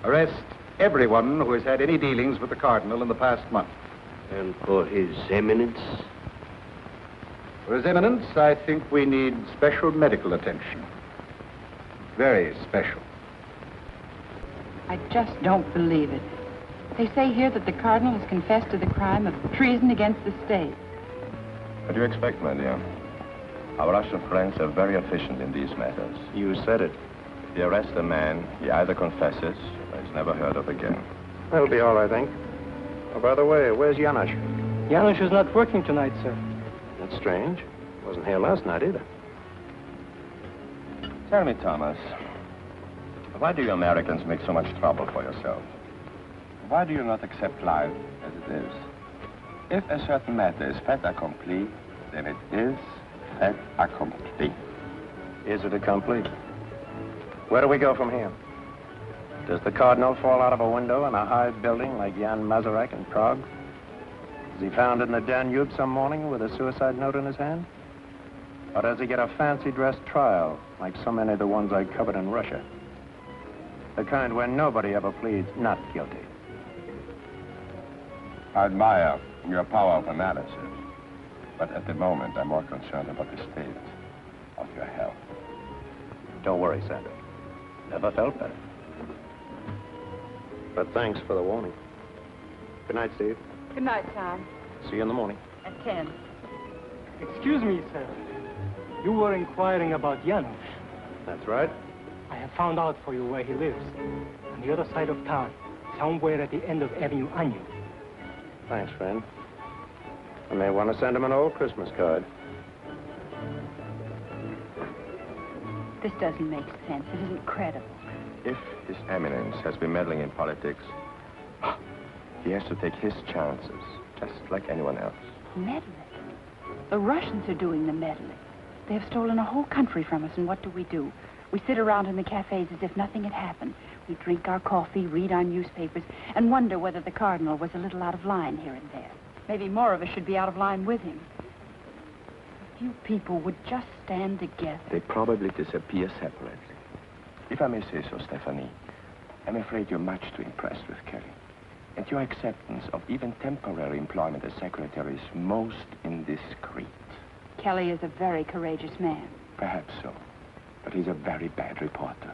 Arrest everyone who has had any dealings with the Cardinal in the past month. And for His Eminence? For His Eminence, I think we need special medical attention. Very special. I just don't believe it. They say here that the Cardinal has confessed to the crime of treason against the state. What do you expect, my dear? Our Russian friends are very efficient in these matters. You said it. If they arrest a man, he either confesses or is never heard of again. That'll be all, I think. Oh, by the way, where's Janusz? Janusz is not working tonight, sir. That's strange. Wasn't here last night either. Tell me, Thomas, why do you Americans make so much trouble for yourselves? Why do you not accept life as it is? If a certain matter is fait accompli, then it is fait accompli. Is it accompli? Where do we go from here? Does the Cardinal fall out of a window in a high building like Jan Masaryk in Prague? Is he found in the Danube some morning with a suicide note in his hand? Or does he get a fancy-dress trial like so many of the ones I covered in Russia? The kind where nobody ever pleads not guilty. I admire your power of analysis, but at the moment I'm more concerned about the state of your health. Don't worry, Sandra. Never felt better. But thanks for the warning. Good night, Steve. Good night, Tom. See you in the morning. At 10. Excuse me, sir. You were inquiring about Janusz. That's right. I have found out for you where he lives. On the other side of town, somewhere at the end of Avenue Onion. Thanks, friend. I may want to send him an old Christmas card. This doesn't make sense. It isn't credible. If His Eminence has been meddling in politics, he has to take his chances, just like anyone else. Meddling? The Russians are doing the meddling. They have stolen a whole country from us, and what do? We sit around in the cafes as if nothing had happened. We drink our coffee, read our newspapers, and wonder whether the Cardinal was a little out of line here and there. Maybe more of us should be out of line with him. A few people would just stand together. They probably disappear separately. If I may say so, Stephanie, I'm afraid you're much too impressed with Kelly. And your acceptance of even temporary employment as secretary is most indiscreet. Kelly is a very courageous man. Perhaps so. But he's a very bad reporter.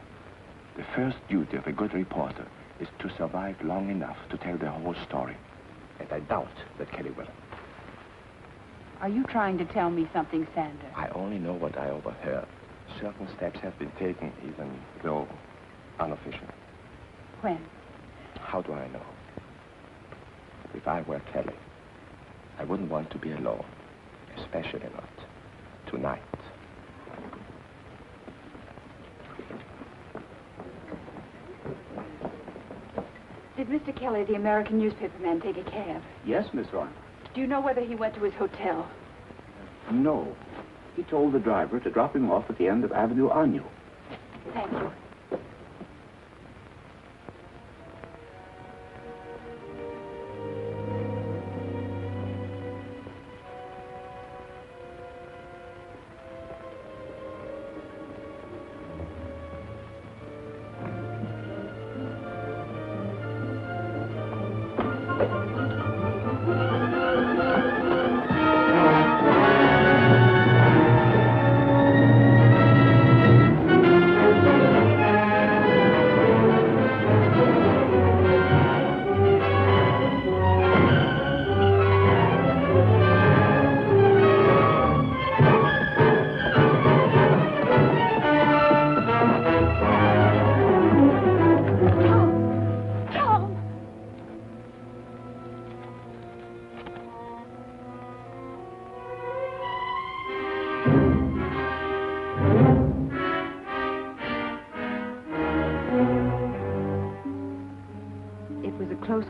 The first duty of a good reporter is to survive long enough to tell the whole story. And I doubt that Kelly will. Are you trying to tell me something, Sander? I only know what I overheard. Certain steps have been taken, even though unofficial. When? How do I know? If I were Kelly, I wouldn't want to be alone, especially not tonight. Did Mr. Kelly, the American newspaper man, take a cab? Yes, Miss Roy. Do you know whether he went to his hotel? No. He told the driver to drop him off at the end of Avenue Agnew. Thank you.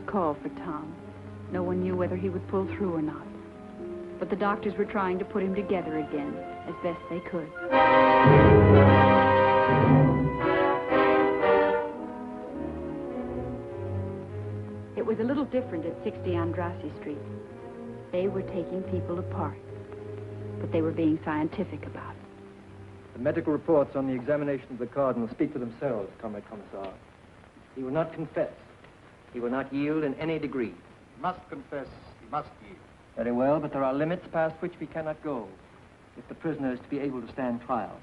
Call for Tom. No one knew whether he would pull through or not. But the doctors were trying to put him together again, as best they could. It was a little different at 60 Andrassy Street. They were taking people apart, but they were being scientific about it. The medical reports on the examination of the Cardinal speak for themselves, Comrade Commissar. He will not confess. He will not yield in any degree. He must confess. He must yield. Very well, but there are limits past which we cannot go if the prisoner is to be able to stand trial.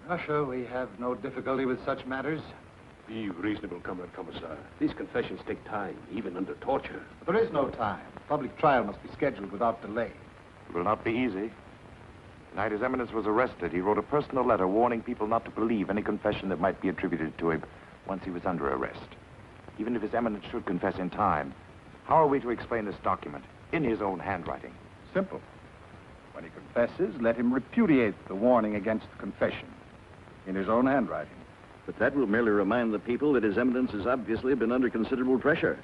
In Russia, we have no difficulty with such matters. Be reasonable, Comrade Commissar. These confessions take time, even under torture. But there is no time. Public trial must be scheduled without delay. It will not be easy. The night His Eminence was arrested, he wrote a personal letter warning people not to believe any confession that might be attributed to him once he was under arrest. Even if His Eminence should confess in time, how are we to explain this document in his own handwriting? Simple. When he confesses, let him repudiate the warning against confession in his own handwriting. But that will merely remind the people that His Eminence has obviously been under considerable pressure.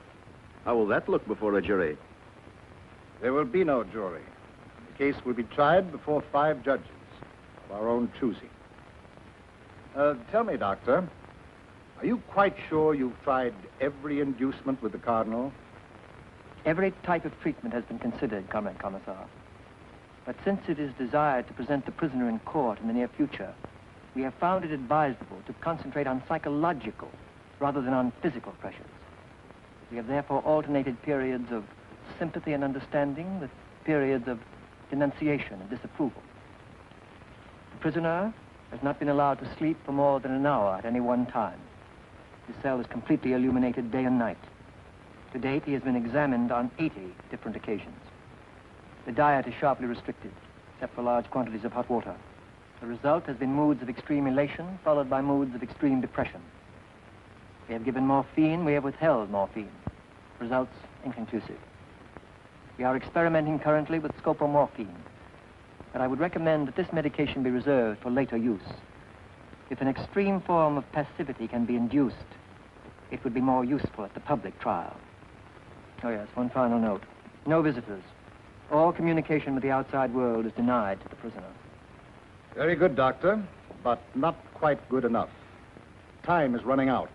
How will that look before a jury? There will be no jury. The case will be tried before 5 judges of our own choosing. Tell me, Doctor, are you quite sure you've tried every inducement with the Cardinal? Every type of treatment has been considered, Comrade Commissar. But since it is desired to present the prisoner in court in the near future, we have found it advisable to concentrate on psychological rather than on physical pressures. We have therefore alternated periods of sympathy and understanding with periods of denunciation and disapproval. The prisoner has not been allowed to sleep for more than an hour at any one time. His cell is completely illuminated day and night. To date, he has been examined on 80 different occasions. The diet is sharply restricted, except for large quantities of hot water. The result has been moods of extreme elation, followed by moods of extreme depression. We have given morphine, we have withheld morphine. Results inconclusive. We are experimenting currently with scopomorphine, but I would recommend that this medication be reserved for later use. If an extreme form of passivity can be induced, it would be more useful at the public trial. Oh yes, one final note. No visitors. All communication with the outside world is denied to the prisoner. Very good, Doctor, but not quite good enough. Time is running out.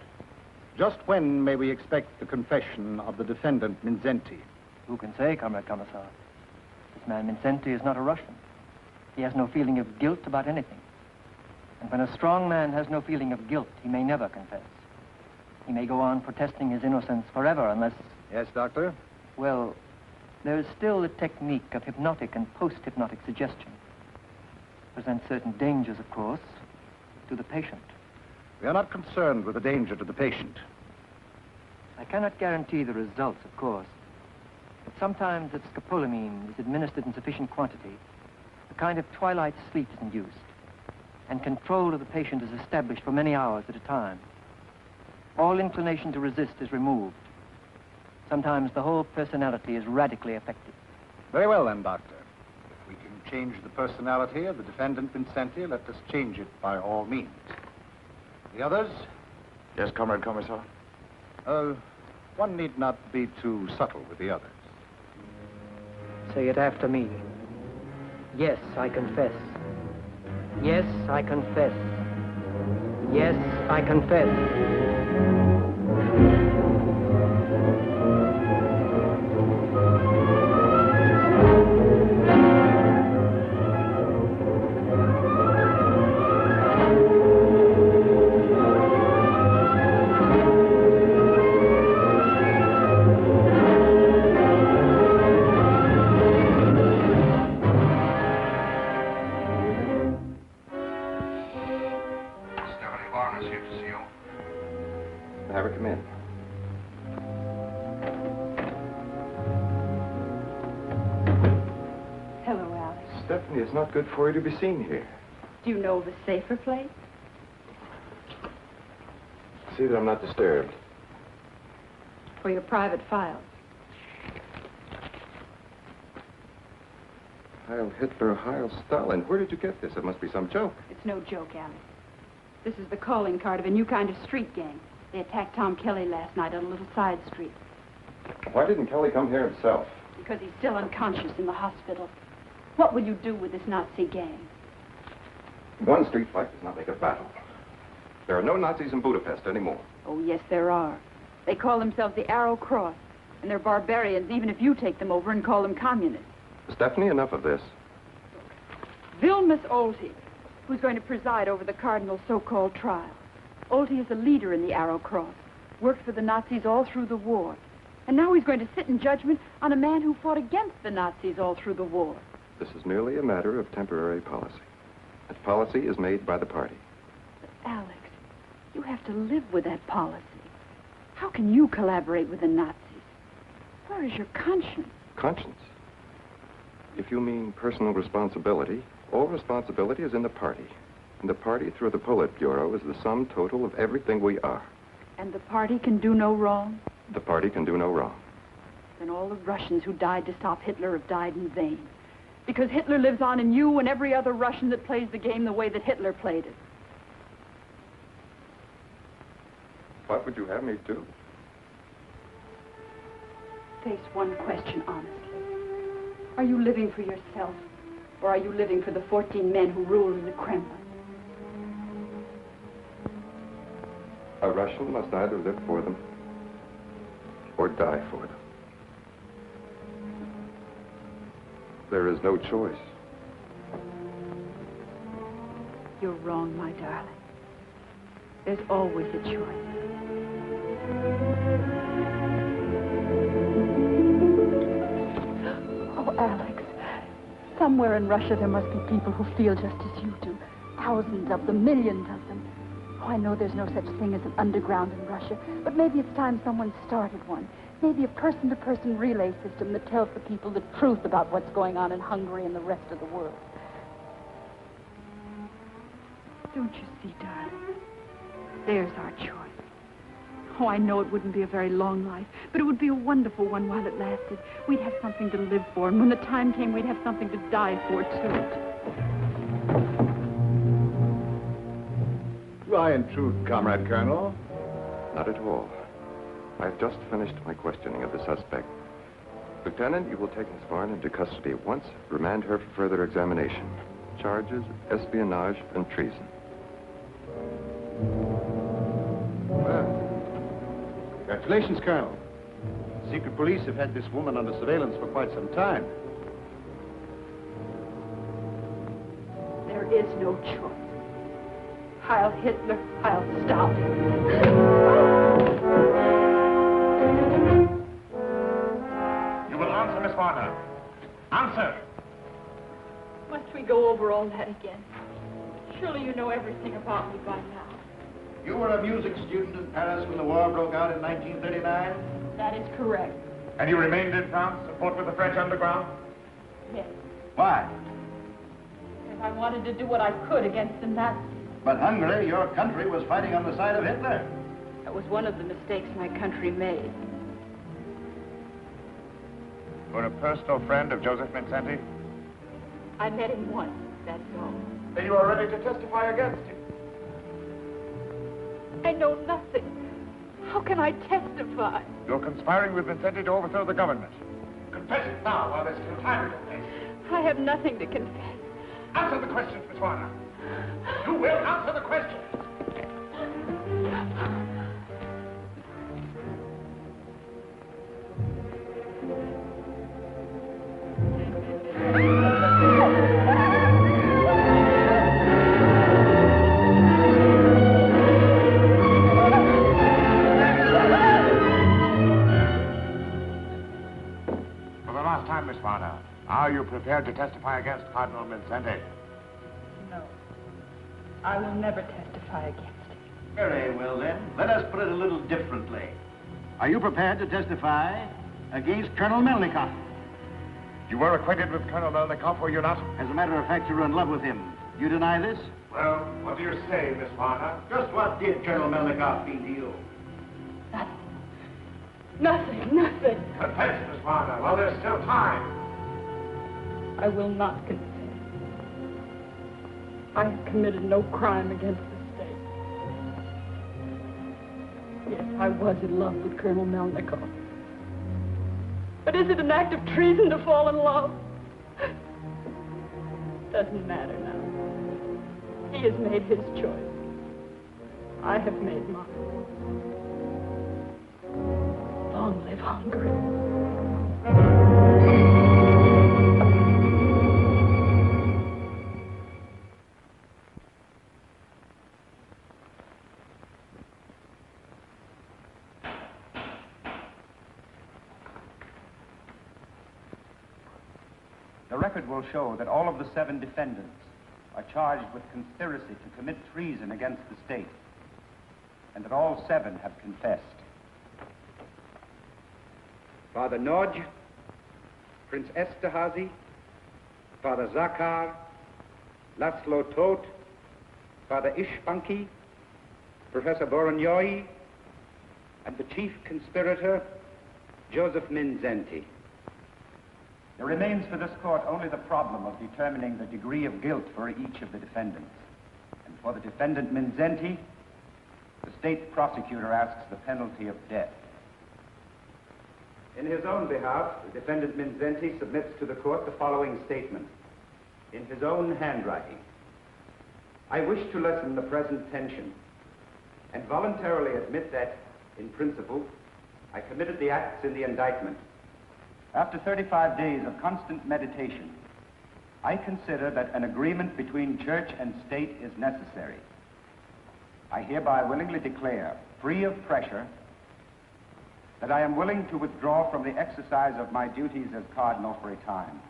Just when may we expect the confession of the defendant, Mindzhenty? Who can say, Comrade Commissar? This man Mindzhenty is not a Russian. He has no feeling of guilt about anything. And when a strong man has no feeling of guilt, he may never confess. He may go on protesting his innocence forever unless... Yes, Doctor? Well, there is still the technique of hypnotic and post-hypnotic suggestion. Presents certain dangers, of course, to the patient. We are not concerned with the danger to the patient. I cannot guarantee the results, of course. But sometimes if scopolamine is administered in sufficient quantity, a kind of twilight sleep is induced, and control of the patient is established for many hours at a time. All inclination to resist is removed. Sometimes the whole personality is radically affected. Very well, then, Doctor. If we can change the personality of the defendant Mindzhenty, let us change it by all means. The others? Yes, Comrade Commissar? One need not be too subtle with the others. Say it after me. Yes, I confess. Yes, I confess. Yes, I confess. Have her come in. Hello, Alex. Stephanie, it's not good for you to be seen here. Do you know of a safer place? See that I'm not disturbed. For your private files. Heil Hitler, Heil Stalin. Where did you get this? It must be some joke. It's no joke, Alex. This is the calling card of a new kind of street gang. They attacked Tom Kelly last night on a little side street. Why didn't Kelly come here himself? Because he's still unconscious in the hospital. What will you do with this Nazi gang? One street fight does not make a battle. There are no Nazis in Budapest anymore. Oh, yes, there are. They call themselves the Arrow Cross, and they're barbarians even if you take them over and call them communists. Stephanie, enough of this. Vilmos Olty, who's going to preside over the Cardinal's so-called trial. Olty is a leader in the Arrow Cross, worked for the Nazis all through the war. And now he's going to sit in judgment on a man who fought against the Nazis all through the war. This is merely a matter of temporary policy. That policy is made by the party. But Alex, you have to live with that policy. How can you collaborate with the Nazis? Where is your conscience? Conscience? If you mean personal responsibility, all responsibility is in the party. And the party, through the Politburo, is the sum total of everything we are. And the party can do no wrong? The party can do no wrong. Then all the Russians who died to stop Hitler have died in vain. Because Hitler lives on in you and every other Russian that plays the game the way that Hitler played it. What would you have me do? Face one question honestly. Are you living for yourself, or are you living for the 14 men who rule in the Kremlin? A Russian must either live for them or die for them. There is no choice. You're wrong, my darling. There's always a choice. Oh, Alex, somewhere in Russia there must be people who feel just as you do. Thousands of them, millions of them. Oh, I know there's no such thing as an underground in Russia, but maybe it's time someone started one. Maybe a person-to-person relay system that tells the people the truth about what's going on in Hungary and the rest of the world. Don't you see, darling? There's our choice. Oh, I know it wouldn't be a very long life, but it would be a wonderful one while it lasted. We'd have something to live for, and when the time came, we'd have something to die for, too. Do I intrude, Comrade Colonel? Not at all. I've just finished my questioning of the suspect. Lieutenant, you will take Miss Varn into custody at once. Remand her for further examination. Charges, espionage, and treason. Well, congratulations, Colonel. Secret police have had this woman under surveillance for quite some time. There is no choice. Heil Hitler, Heil Stalin. You will answer, Miss Warner. Answer! Must we go over all that again? Surely you know everything about me by now. You were a music student in Paris when the war broke out in 1939? That is correct. And you remained in France, support with the French underground? Yes. Why? Because I wanted to do what I could against the Nazis. But Hungary, your country, was fighting on the side of Hitler. That was one of the mistakes my country made. You're a personal friend of Josef Mindzhenty? I met him once, that's all. Then you are ready to testify against him? I know nothing. How can I testify? You're conspiring with Mindzhenty to overthrow the government. Confess it now while there's still time in your case. I have nothing to confess. Answer the questions, Miss Warner. You will answer the questions. For the last time, Miss Warner, are you prepared to testify against Cardinal Mindzhenty? No. I will never testify against him. Very well, then. Let us put it a little differently. Are you prepared to testify against Colonel Melnikov? You were acquainted with Colonel Melnikov, were you not? As a matter of fact, you were in love with him. You deny this? Well, what do you say, Miss Warner? Just what did Colonel Melnikov mean to you? Nothing, nothing. Confess, Miss Warner, while there's still time. I will not confess. I have committed no crime against the state. Yes, I was in love with Colonel Melnikov. But is it an act of treason to fall in love? Doesn't matter now. He has made his choice. I have made mine. Long live Hungary. The record will show that all of the 7 defendants are charged with conspiracy to commit treason against the state, and that all 7 have confessed. Father Nodge, Prince Esterhazy, Father Zakar, Laszlo Todt, Father Ishbanki, Professor Voronoi, and the chief conspirator, Josef Mindzhenty. There remains for this court only the problem of determining the degree of guilt for each of the defendants. And for the defendant Mindzhenty, the state prosecutor asks the penalty of death. In his own behalf, the defendant Mindzhenty submits to the court the following statement. In his own handwriting, I wish to lessen the present tension and voluntarily admit that, in principle, I committed the acts in the indictment. After 35 days of constant meditation, I consider that an agreement between church and state is necessary. I hereby willingly declare, free of pressure, that I am willing to withdraw from the exercise of my duties as cardinal for a time.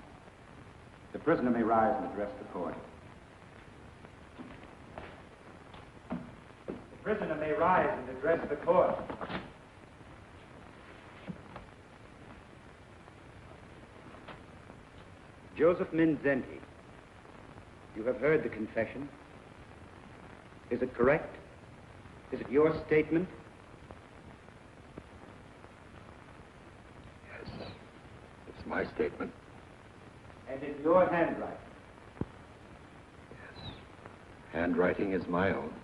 The prisoner may rise and address the court. The prisoner may rise and address the court. Josef Mindzhenty, you have heard the confession. Is it correct? Is it your statement? Yes, it's my statement. And in your handwriting? Yes, handwriting is my own.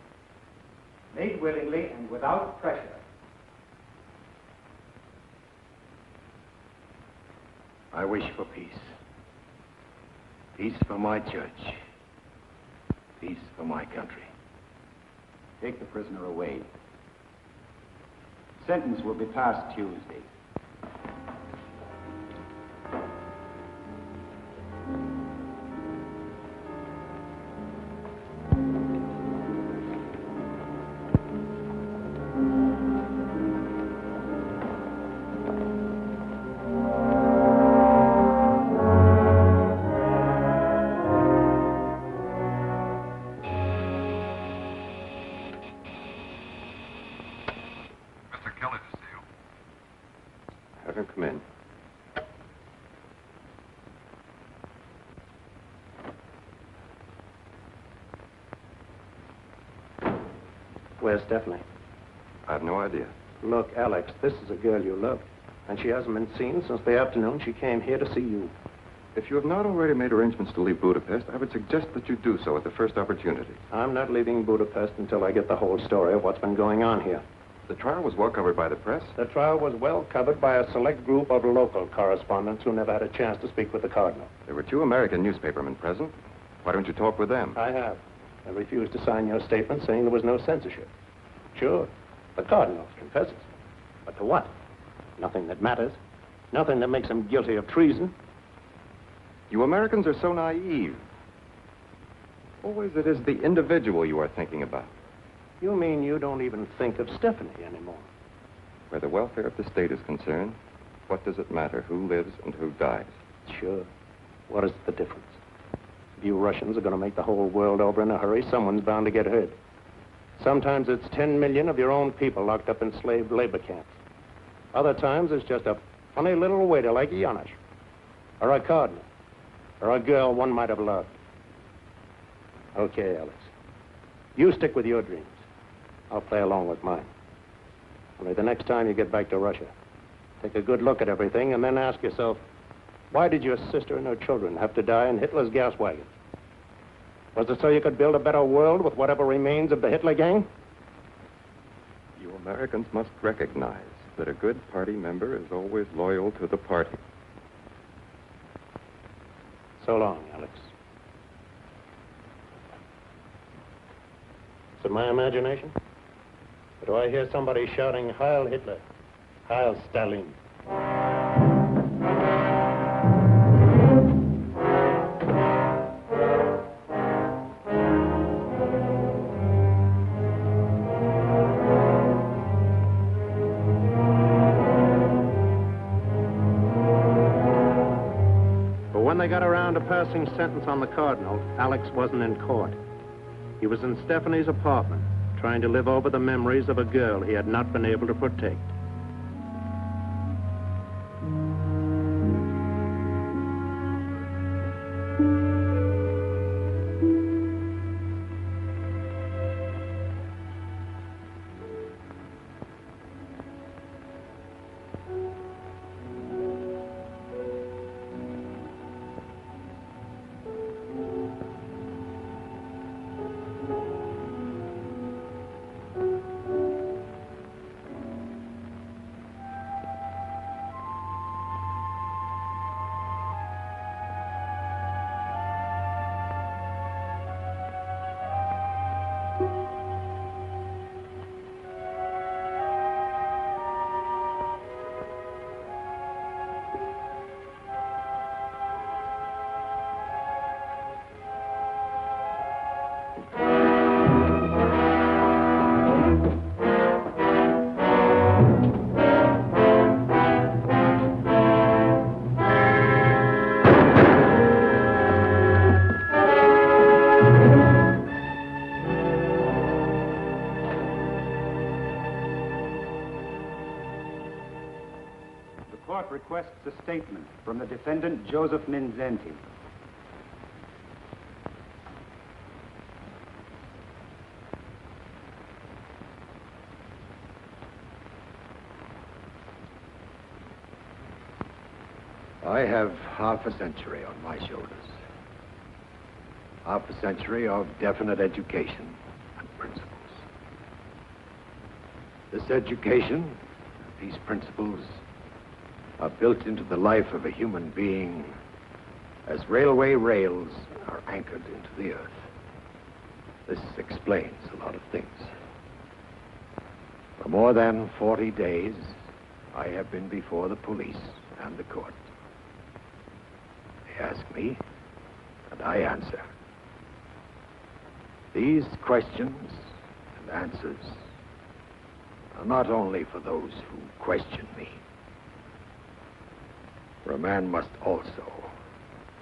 Made willingly and without pressure. I wish for peace. Peace for my church. Peace for my country. Take the prisoner away. Sentence will be passed Tuesday. Where's Stephanie? I have no idea. Look, Alex, this is a girl you loved, and she hasn't been seen since the afternoon she came here to see you. If you have not already made arrangements to leave Budapest, I would suggest that you do so at the first opportunity. I'm not leaving Budapest until I get the whole story of what's been going on here. The trial was well covered by the press. The trial was well covered by a select group of local correspondents who never had a chance to speak with the Cardinal. There were 2 American newspapermen present. Why don't you talk with them? I have. I refused to sign your statement saying there was no censorship. Sure, the Cardinal confesses. But to what? Nothing that matters. Nothing that makes him guilty of treason. You Americans are so naive. Always it is the individual you are thinking about. You mean you don't even think of Stephanie anymore? Where the welfare of the state is concerned, what does it matter who lives and who dies? Sure. What is the difference? If you Russians are going to make the whole world over in a hurry, someone's bound to get hurt. Sometimes it's 10 million of your own people locked up in slave labor camps. Other times it's just a funny little waiter like Janusz, or a cardinal, or a girl one might have loved. Okay, Alex. You stick with your dreams. I'll play along with mine. Only the next time you get back to Russia, take a good look at everything and then ask yourself, why did your sister and her children have to die in Hitler's gas wagon? Was it so you could build a better world with whatever remains of the Hitler gang? You Americans must recognize that a good party member is always loyal to the party. So long, Alex. Is it my imagination? Or do I hear somebody shouting, Heil Hitler, Heil Stalin? When they got around to passing sentence on the Cardinal, Alex wasn't in court. He was in Stephanie's apartment, trying to live over the memories of a girl he had not been able to protect. Requests a statement from the defendant, Josef Mindzhenty. I have half a century on my shoulders. Half a century of definite education and principles. This education, these principles, are built into the life of a human being as railway rails are anchored into the earth. This explains a lot of things. For more than 40 days, I have been before the police and the court. They ask me, and I answer. These questions and answers are not only for those who question me, for a man must also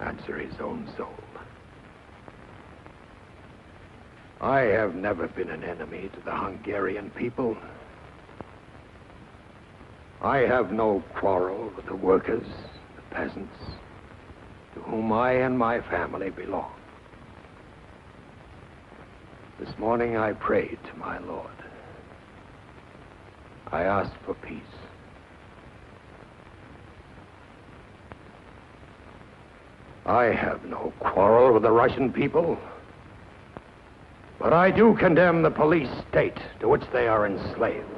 answer his own soul. I have never been an enemy to the Hungarian people. I have no quarrel with the workers, the peasants, to whom I and my family belong. This morning I prayed to my Lord. I asked for peace. I have no quarrel with the Russian people, but I do condemn the police state to which they are enslaved.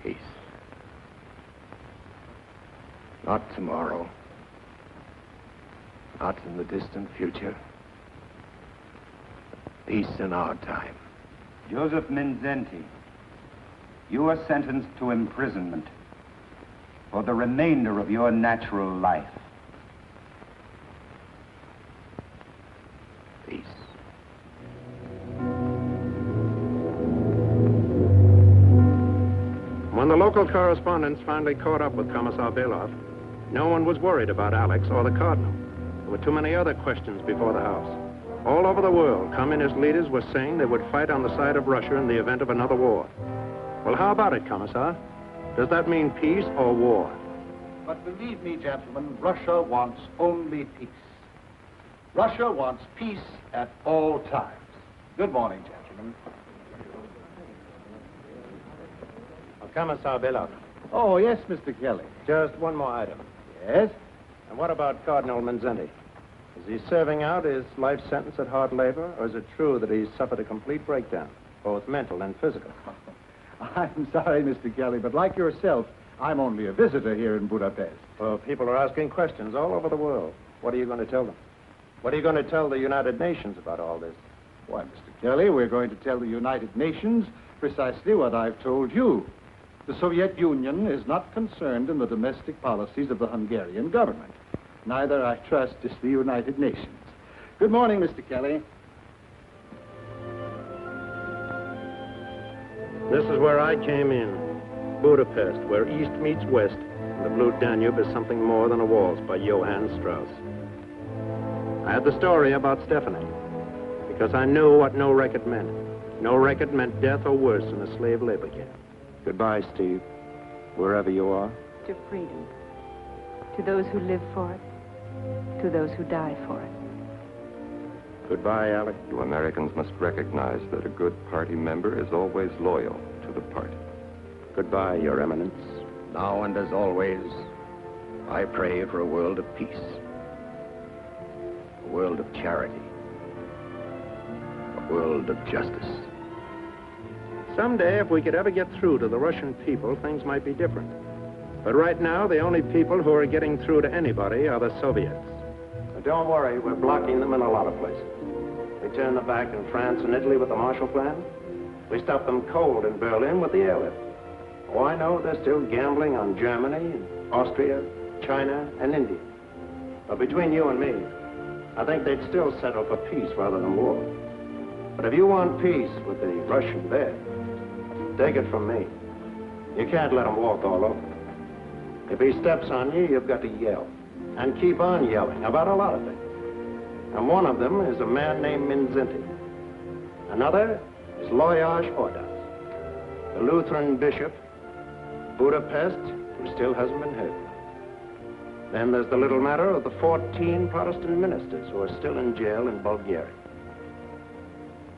Peace. Not tomorrow. Not in the distant future. Peace in our time. Josef Mindzhenty, you are sentenced to imprisonment for the remainder of your natural life. Peace. When the local correspondents finally caught up with Commissar Belov, no one was worried about Alex or the Cardinal. There were too many other questions before the House. All over the world, communist leaders were saying they would fight on the side of Russia in the event of another war. Well, how about it, Commissar? Does that mean peace or war? But believe me, gentlemen, Russia wants only peace. Russia wants peace at all times. Good morning, gentlemen. Commissar Belov. Oh, yes, Mr. Kelly. Just one more item. Yes? And what about Cardinal Mindzhenty? Is he serving out his life sentence at hard labor, or is it true that he's suffered a complete breakdown, both mental and physical? I'm sorry, Mr. Kelly, but like yourself, I'm only a visitor here in Budapest. Well, people are asking questions all over the world. What are you going to tell them? What are you going to tell the United Nations about all this? Why, Mr. Kelly, we're going to tell the United Nations precisely what I've told you. The Soviet Union is not concerned in the domestic policies of the Hungarian government. Neither, I trust, is the United Nations. Good morning, Mr. Kelly. This is where I came in. Budapest, where East meets West, and the Blue Danube is something more than a waltz by Johann Strauss. I had the story about Stephanie, because I knew what no record meant. No record meant death or worse in a slave labor camp. Goodbye, Steve, wherever you are. To freedom. To those who live for it. To those who die for it. Goodbye, Alec. You Americans must recognize that a good party member is always loyal to the party. Goodbye, Your Eminence. Now and as always, I pray for a world of peace. A world of charity. A world of justice. Someday, if we could ever get through to the Russian people, things might be different. But right now, the only people who are getting through to anybody are the Soviets. But don't worry, we're blocking them in a lot of places. We turned them back in France and Italy with the Marshall Plan. We stopped them cold in Berlin with the airlift. Oh, I know they're still gambling on Germany, and Austria, China, and India. But between you and me, I think they'd still settle for peace rather than war. But if you want peace with the Russian bear, take it from me. You can't let him walk all over. If he steps on you, you've got to yell. And keep on yelling about a lot of things. And one of them is a man named Mindzhenty. Another is Loyash Ordas, the Lutheran bishop, Budapest, who still hasn't been heard. Then there's the little matter of the 14 Protestant ministers who are still in jail in Bulgaria.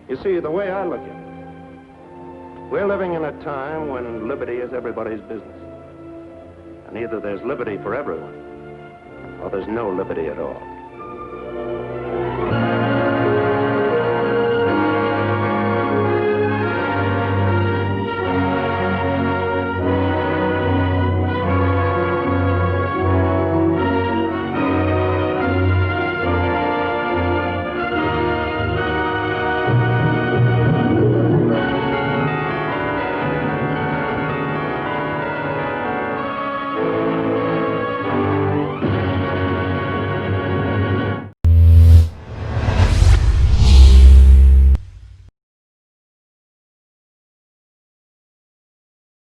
You see, the way I look at it, we're living in a time when liberty is everybody's business. And either there's liberty for everyone, or there's no liberty at all.